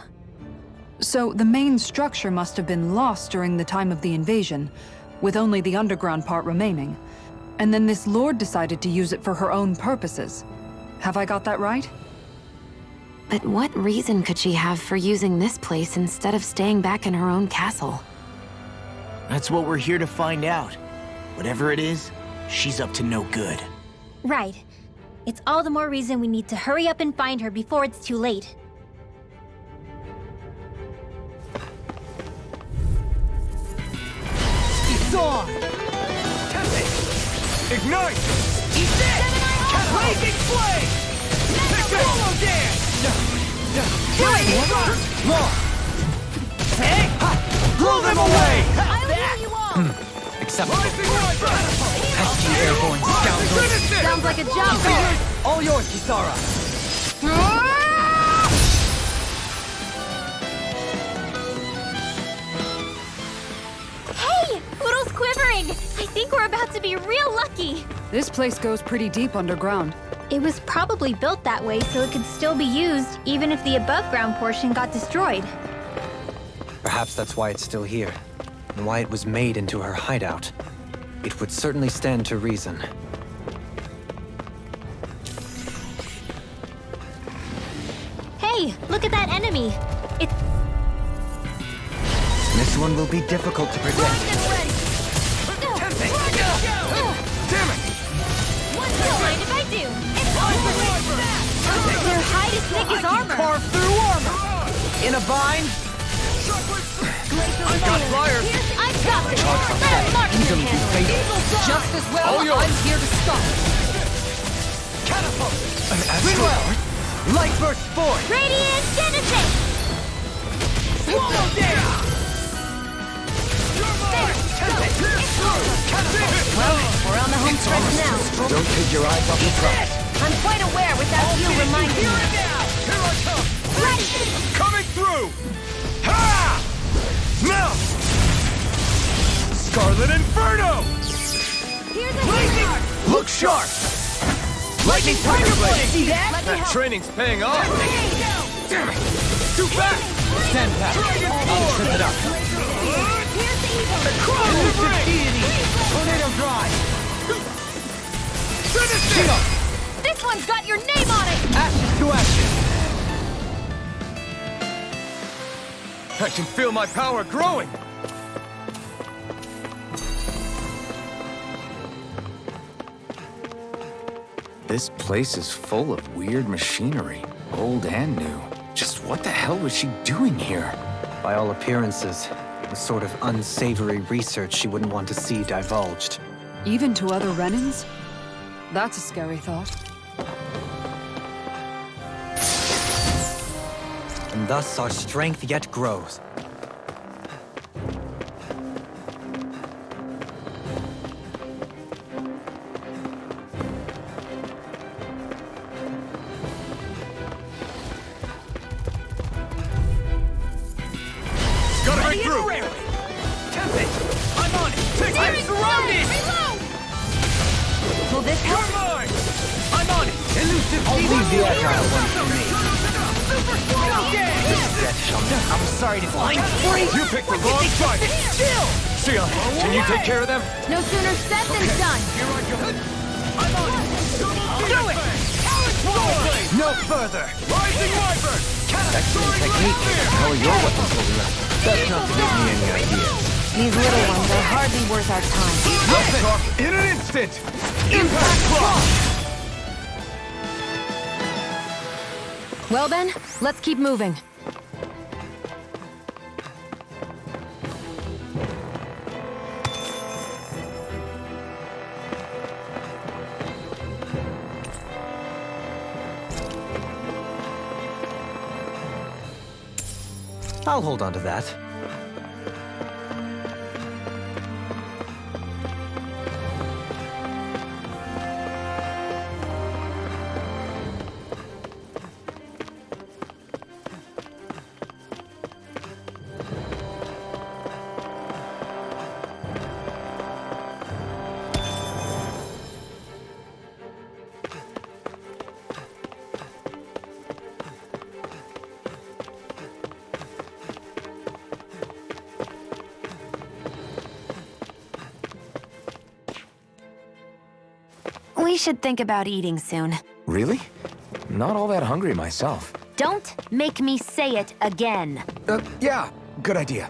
[SPEAKER 3] So the main structure must have been lost during the time of the invasion, with only the underground part remaining. And then this lord decided to use it for her own purposes. Have I got that right?
[SPEAKER 6] But what reason could she have for using this place instead of staying back in her own castle?
[SPEAKER 5] That's what we're here to find out. Whatever it is, she's up to no good.
[SPEAKER 10] Right. It's all the more reason we need to hurry up and find her before it's too late.
[SPEAKER 8] It's on!
[SPEAKER 9] Ignite!
[SPEAKER 8] Eat this! Blazing flame! Solo dance! Do it! More! Hey! Blow them away!
[SPEAKER 10] I'll heal you all!
[SPEAKER 1] Acceptable.
[SPEAKER 8] Rising Wyvern!
[SPEAKER 1] Pesky airborne scoundrels.
[SPEAKER 8] Finish it!
[SPEAKER 6] Sounds like a job for you.
[SPEAKER 8] All yours, Kisara!
[SPEAKER 10] Hey! Poodle's quivering! I think we're about to be real lucky!
[SPEAKER 3] This place goes pretty deep underground.
[SPEAKER 10] It was probably built that way so it could still be used, even if the above-ground portion got destroyed.
[SPEAKER 1] Perhaps that's why it's still here, and why it was made into her hideout. It would certainly stand to reason.
[SPEAKER 10] Hey, look at that enemy! It's...
[SPEAKER 1] This one will be difficult to predict.
[SPEAKER 8] Damn it!
[SPEAKER 10] Don't mind if I do! Their hide is thick as armor!
[SPEAKER 8] Carve through armor! In a bind? I've got flyers!
[SPEAKER 10] I've got this! Let Mark
[SPEAKER 1] Easily
[SPEAKER 10] handle it!
[SPEAKER 1] defeated.
[SPEAKER 3] Just as well,
[SPEAKER 8] All yours.
[SPEAKER 3] I'm here to stop.
[SPEAKER 8] Catapult! Swinwell! Light burst forth!
[SPEAKER 10] Radiant Genesis!
[SPEAKER 8] Swallow dance!
[SPEAKER 6] Well, we're on the home stretch now.
[SPEAKER 4] Don't take your eyes off the prize.
[SPEAKER 6] I'm quite aware without you reminding
[SPEAKER 8] Here
[SPEAKER 6] me.
[SPEAKER 8] and now! Here I come!
[SPEAKER 10] Ready!
[SPEAKER 8] Coming through! Ha! Now! Scarlet Inferno!
[SPEAKER 10] Here's a hammer!
[SPEAKER 8] Look sharp! Lightning Tiger Blade!
[SPEAKER 6] See that? Let me
[SPEAKER 8] That
[SPEAKER 6] help.
[SPEAKER 8] training's paying off! Damn it! Too fast!
[SPEAKER 1] Stand back.
[SPEAKER 8] Dragon
[SPEAKER 1] I'll trip it up.
[SPEAKER 10] Here's the evil!
[SPEAKER 8] Elusive Deity! Tornado Drive! Finish it!
[SPEAKER 10] This one's got your name on it!
[SPEAKER 8] Ashes to ashes! I can feel my power growing!
[SPEAKER 4] This place is full of weird machinery, old and new. Just what the hell was she doing here?
[SPEAKER 1] By all appearances, the sort of unsavory research she wouldn't want to see divulged.
[SPEAKER 3] Even to other Renans? That's a scary thought.
[SPEAKER 1] And thus our strength yet grows.
[SPEAKER 8] Gotta break through! Tempest! I'm on it! I'm surrounded!
[SPEAKER 6] Will this help?
[SPEAKER 8] You're mine! I'm on it! Elusive
[SPEAKER 1] I'll leave the agile one for me.
[SPEAKER 8] I'm sorry to find free! You picked the wrong fight! Still! Sia, can you take care of them?
[SPEAKER 6] No sooner said than done.
[SPEAKER 8] Here I go! I'm on it! Do it! No further! Rising Wyvern!
[SPEAKER 1] Excellent technique. How are your weapons holding up? That's not to give me any ideas.
[SPEAKER 6] These little ones are hardly worth our time.
[SPEAKER 8] In an instant! Impact block!
[SPEAKER 6] Well then, let's keep moving.
[SPEAKER 1] I'll hold on to that.
[SPEAKER 6] We should think about eating soon.
[SPEAKER 4] Really? Not all that hungry myself.
[SPEAKER 6] Don't make me say it again.
[SPEAKER 4] Yeah, good idea.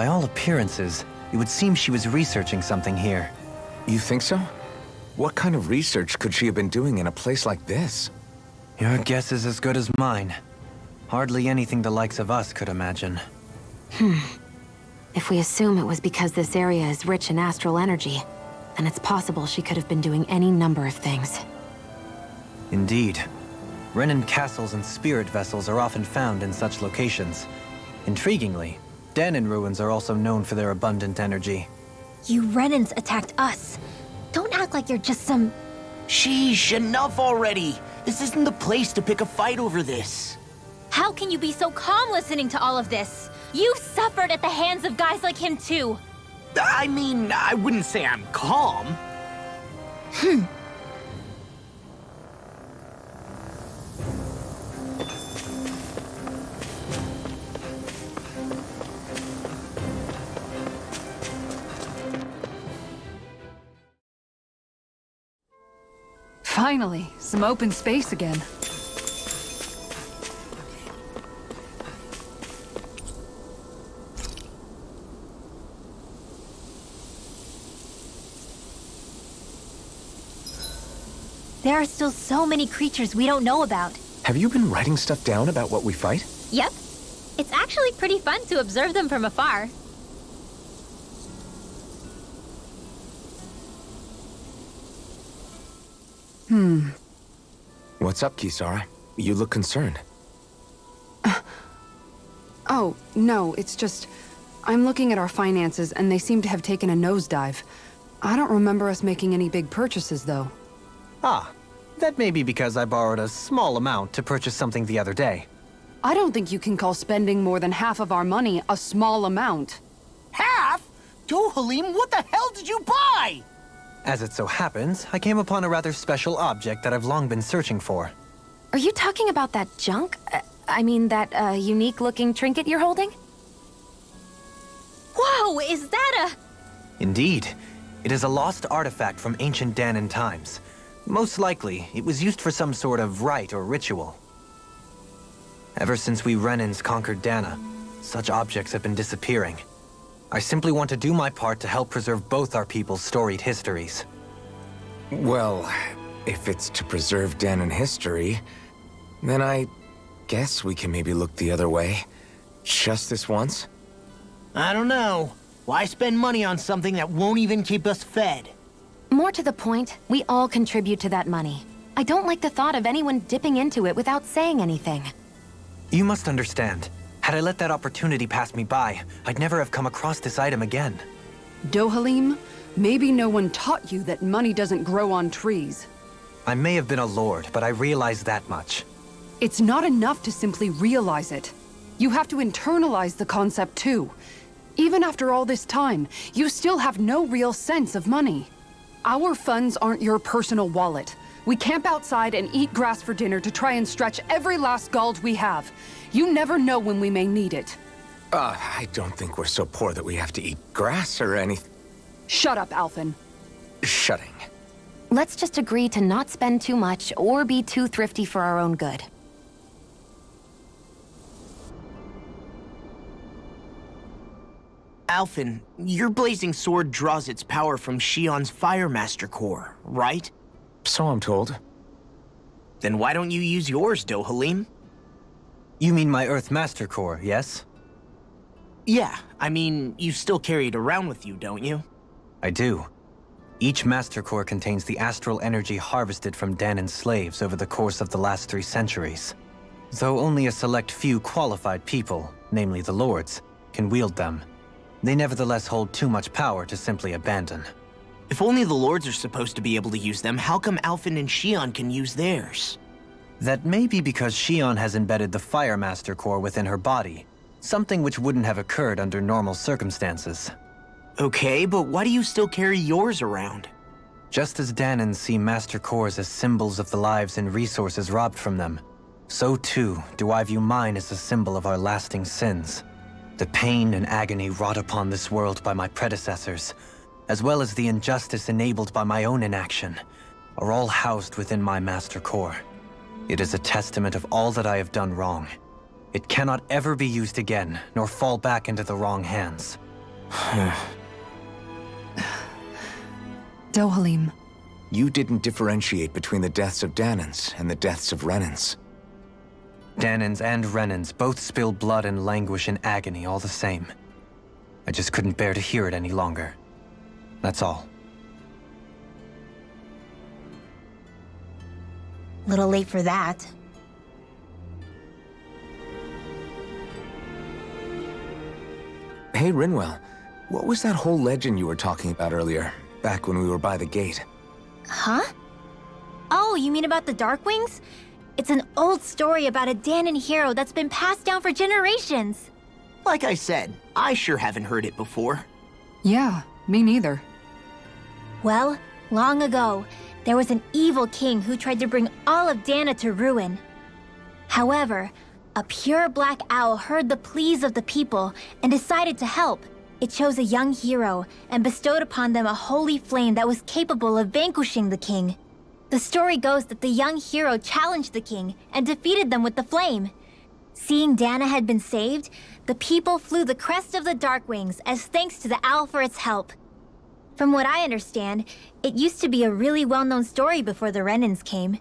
[SPEAKER 1] By all appearances, it would seem she was researching something here.
[SPEAKER 4] You think so? What kind of research could she have been doing in a place like this?
[SPEAKER 1] Your guess is as good as mine. Hardly anything the likes of us could imagine.
[SPEAKER 6] If we assume it was because this area is rich in astral energy, then it's possible she could have been doing any number of things.
[SPEAKER 1] Indeed. Renan castles and spirit vessels are often found in such locations. Intriguingly, Dahnan ruins are also known for their abundant energy.
[SPEAKER 10] You Renans attacked us. Don't act like you're just some...
[SPEAKER 5] Sheesh, enough already! This isn't the place to pick a fight over this.
[SPEAKER 10] How can you be so calm listening to all of this? You've suffered at the hands of guys like him too.
[SPEAKER 5] I mean, I wouldn't say I'm calm.
[SPEAKER 3] Finally, some open space again.
[SPEAKER 10] There are still so many creatures we don't know about.
[SPEAKER 4] Have you been writing stuff down about what we fight?
[SPEAKER 10] Yep. It's actually pretty fun to observe them from afar.
[SPEAKER 4] What's up, Kisara? You look concerned.
[SPEAKER 3] Oh, no, it's just... I'm looking at our finances and they seem to have taken a nosedive. I don't remember us making any big purchases, though.
[SPEAKER 1] Ah, that may be because I borrowed a small amount to purchase something the other day.
[SPEAKER 3] I don't think you can call spending more than half of our money a small amount.
[SPEAKER 5] Half? Dohalim, what the hell did you buy?
[SPEAKER 1] As it so happens, I came upon a rather special object that I've long been searching for.
[SPEAKER 6] Are you talking about that junk? I mean, that unique-looking trinket you're holding?
[SPEAKER 10] Whoa, is that a...
[SPEAKER 1] Indeed. It is a lost artifact from ancient Dahnan times. Most likely, it was used for some sort of rite or ritual. Ever since we Renans conquered Dahna, such objects have been disappearing. I simply want to do my part to help preserve both our people's storied histories.
[SPEAKER 4] Well, if it's to preserve Dahnan history, then I guess we can maybe look the other way. Just this once?
[SPEAKER 5] I don't know. Why spend money on something that won't even keep us fed?
[SPEAKER 6] More to the point, we all contribute to that money. I don't like the thought of anyone dipping into it without saying anything.
[SPEAKER 1] You must understand. Had I let that opportunity pass me by, I'd never have come across this item again.
[SPEAKER 3] Dohalim, maybe no one taught you that money doesn't grow on trees.
[SPEAKER 1] I may have been a lord, but I realize that much.
[SPEAKER 3] It's not enough to simply realize it. You have to internalize the concept too. Even after all this time, you still have no real sense of money. Our funds aren't your personal wallet. We camp outside and eat grass for dinner to try and stretch every last gold we have. You never know when we may need it.
[SPEAKER 4] I don't think we're so poor that we have to eat grass or anything.
[SPEAKER 3] Shut up, Alphen.
[SPEAKER 4] Shutting.
[SPEAKER 6] Let's just agree to not spend too much or be too thrifty for our own good.
[SPEAKER 5] Alphen, your blazing sword draws its power from Shion's Firemaster core, right?
[SPEAKER 4] So I'm told.
[SPEAKER 5] Then why don't you use yours, Dohalim?
[SPEAKER 1] You mean my Earth Master Core, yes?
[SPEAKER 5] Yeah, I mean, you still carry it around with you, don't you?
[SPEAKER 1] I do. Each Master Core contains the astral energy harvested from Dahnan's slaves over the course of the last 3 centuries. Though only a select few qualified people, namely the Lords, can wield them, they nevertheless hold too much power to simply abandon.
[SPEAKER 5] If only the Lords are supposed to be able to use them, how come Alphen and Shion can use theirs?
[SPEAKER 1] That may be because Shion has embedded the Firemaster Core within her body, something which wouldn't have occurred under normal circumstances.
[SPEAKER 5] Okay, but why do you still carry yours around?
[SPEAKER 1] Just as Dahnans see Master Cores as symbols of the lives and resources robbed from them, so too do I view mine as a symbol of our lasting sins. The pain and agony wrought upon this world by my predecessors, as well as the injustice enabled by my own inaction, are all housed within my Master Core. It is a testament of all that I have done wrong. It cannot ever be used again, nor fall back into the wrong hands.
[SPEAKER 3] Dohalim.
[SPEAKER 4] You didn't differentiate between the deaths of Dahnans and the deaths of Renans.
[SPEAKER 1] Dahnans and Renans both spill blood and languish in agony all the same. I just couldn't bear to hear it any longer. That's all.
[SPEAKER 10] Little late for that.
[SPEAKER 4] Hey, Rinwell. What was that whole legend you were talking about earlier, back when we were by the gate?
[SPEAKER 10] Huh? Oh, you mean about the Darkwings? It's an old story about a Dahnan hero that's been passed down for generations.
[SPEAKER 5] Like I said, I sure haven't heard it before.
[SPEAKER 3] Yeah, me neither.
[SPEAKER 10] Well, long ago, there was an evil king who tried to bring all of Dahna to ruin. However, a pure black owl heard the pleas of the people and decided to help. It chose a young hero and bestowed upon them a holy flame that was capable of vanquishing the king. The story goes that the young hero challenged the king and defeated them with the flame. Seeing Dahna had been saved, the people flew the crest of the Darkwings as thanks to the owl for its help. From what I understand, it used to be a really well-known story before the Renans came.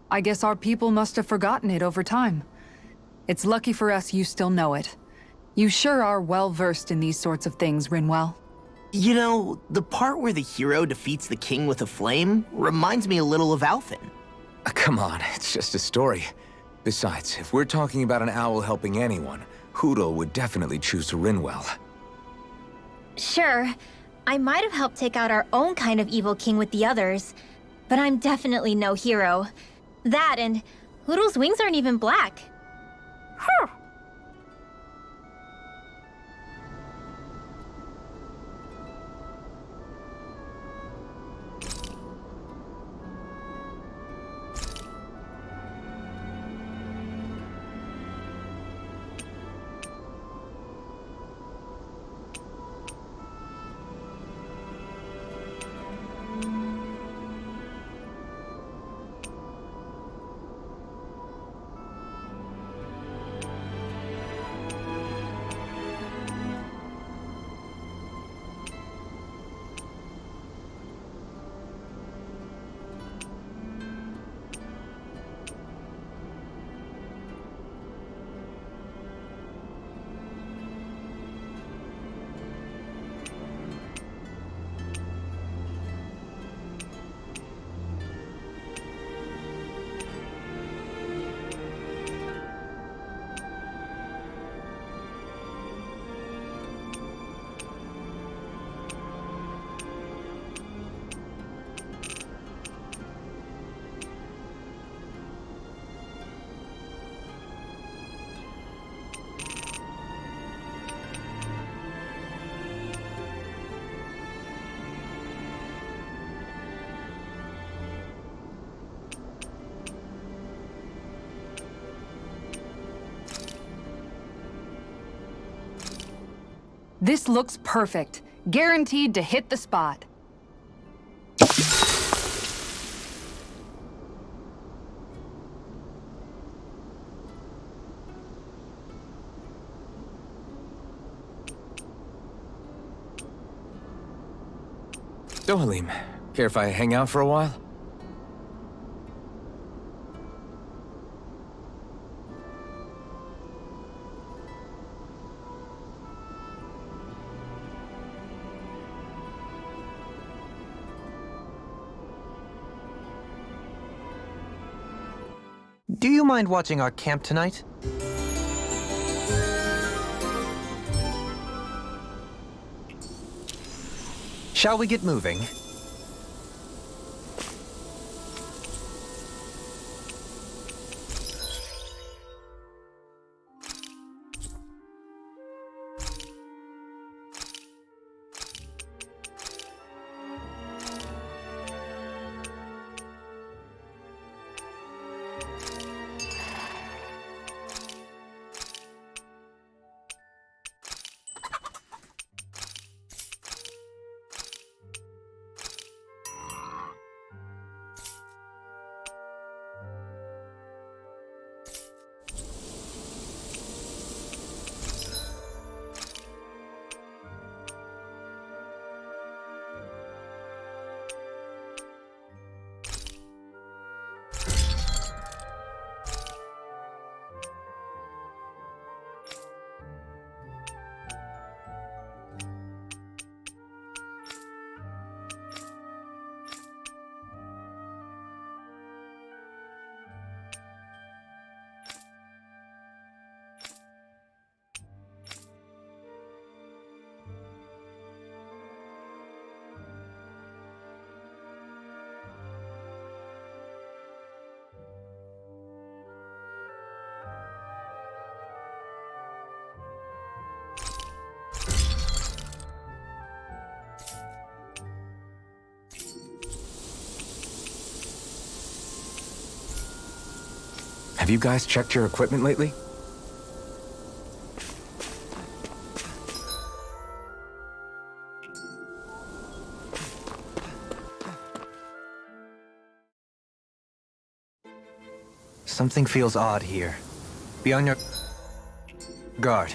[SPEAKER 3] I guess our people must have forgotten it over time. It's lucky for us you still know it. You sure are well-versed in these sorts of things, Rinwell.
[SPEAKER 5] You know, the part where the hero defeats the king with a flame reminds me a little of Alphen.
[SPEAKER 4] Come on, it's just a story. Besides, if we're talking about an owl helping anyone, Hootle would definitely choose Rinwell.
[SPEAKER 10] Sure, I might have helped take out our own kind of evil king with the others, but I'm definitely no hero. That and Hootle's wings aren't even black.
[SPEAKER 3] This looks perfect. Guaranteed to hit the spot.
[SPEAKER 4] Dohalim, care if I hang out for a while?
[SPEAKER 1] Do you mind watching our camp tonight? Shall we get moving?
[SPEAKER 4] Have you guys checked your equipment lately?
[SPEAKER 1] Something feels odd here. Be on your guard.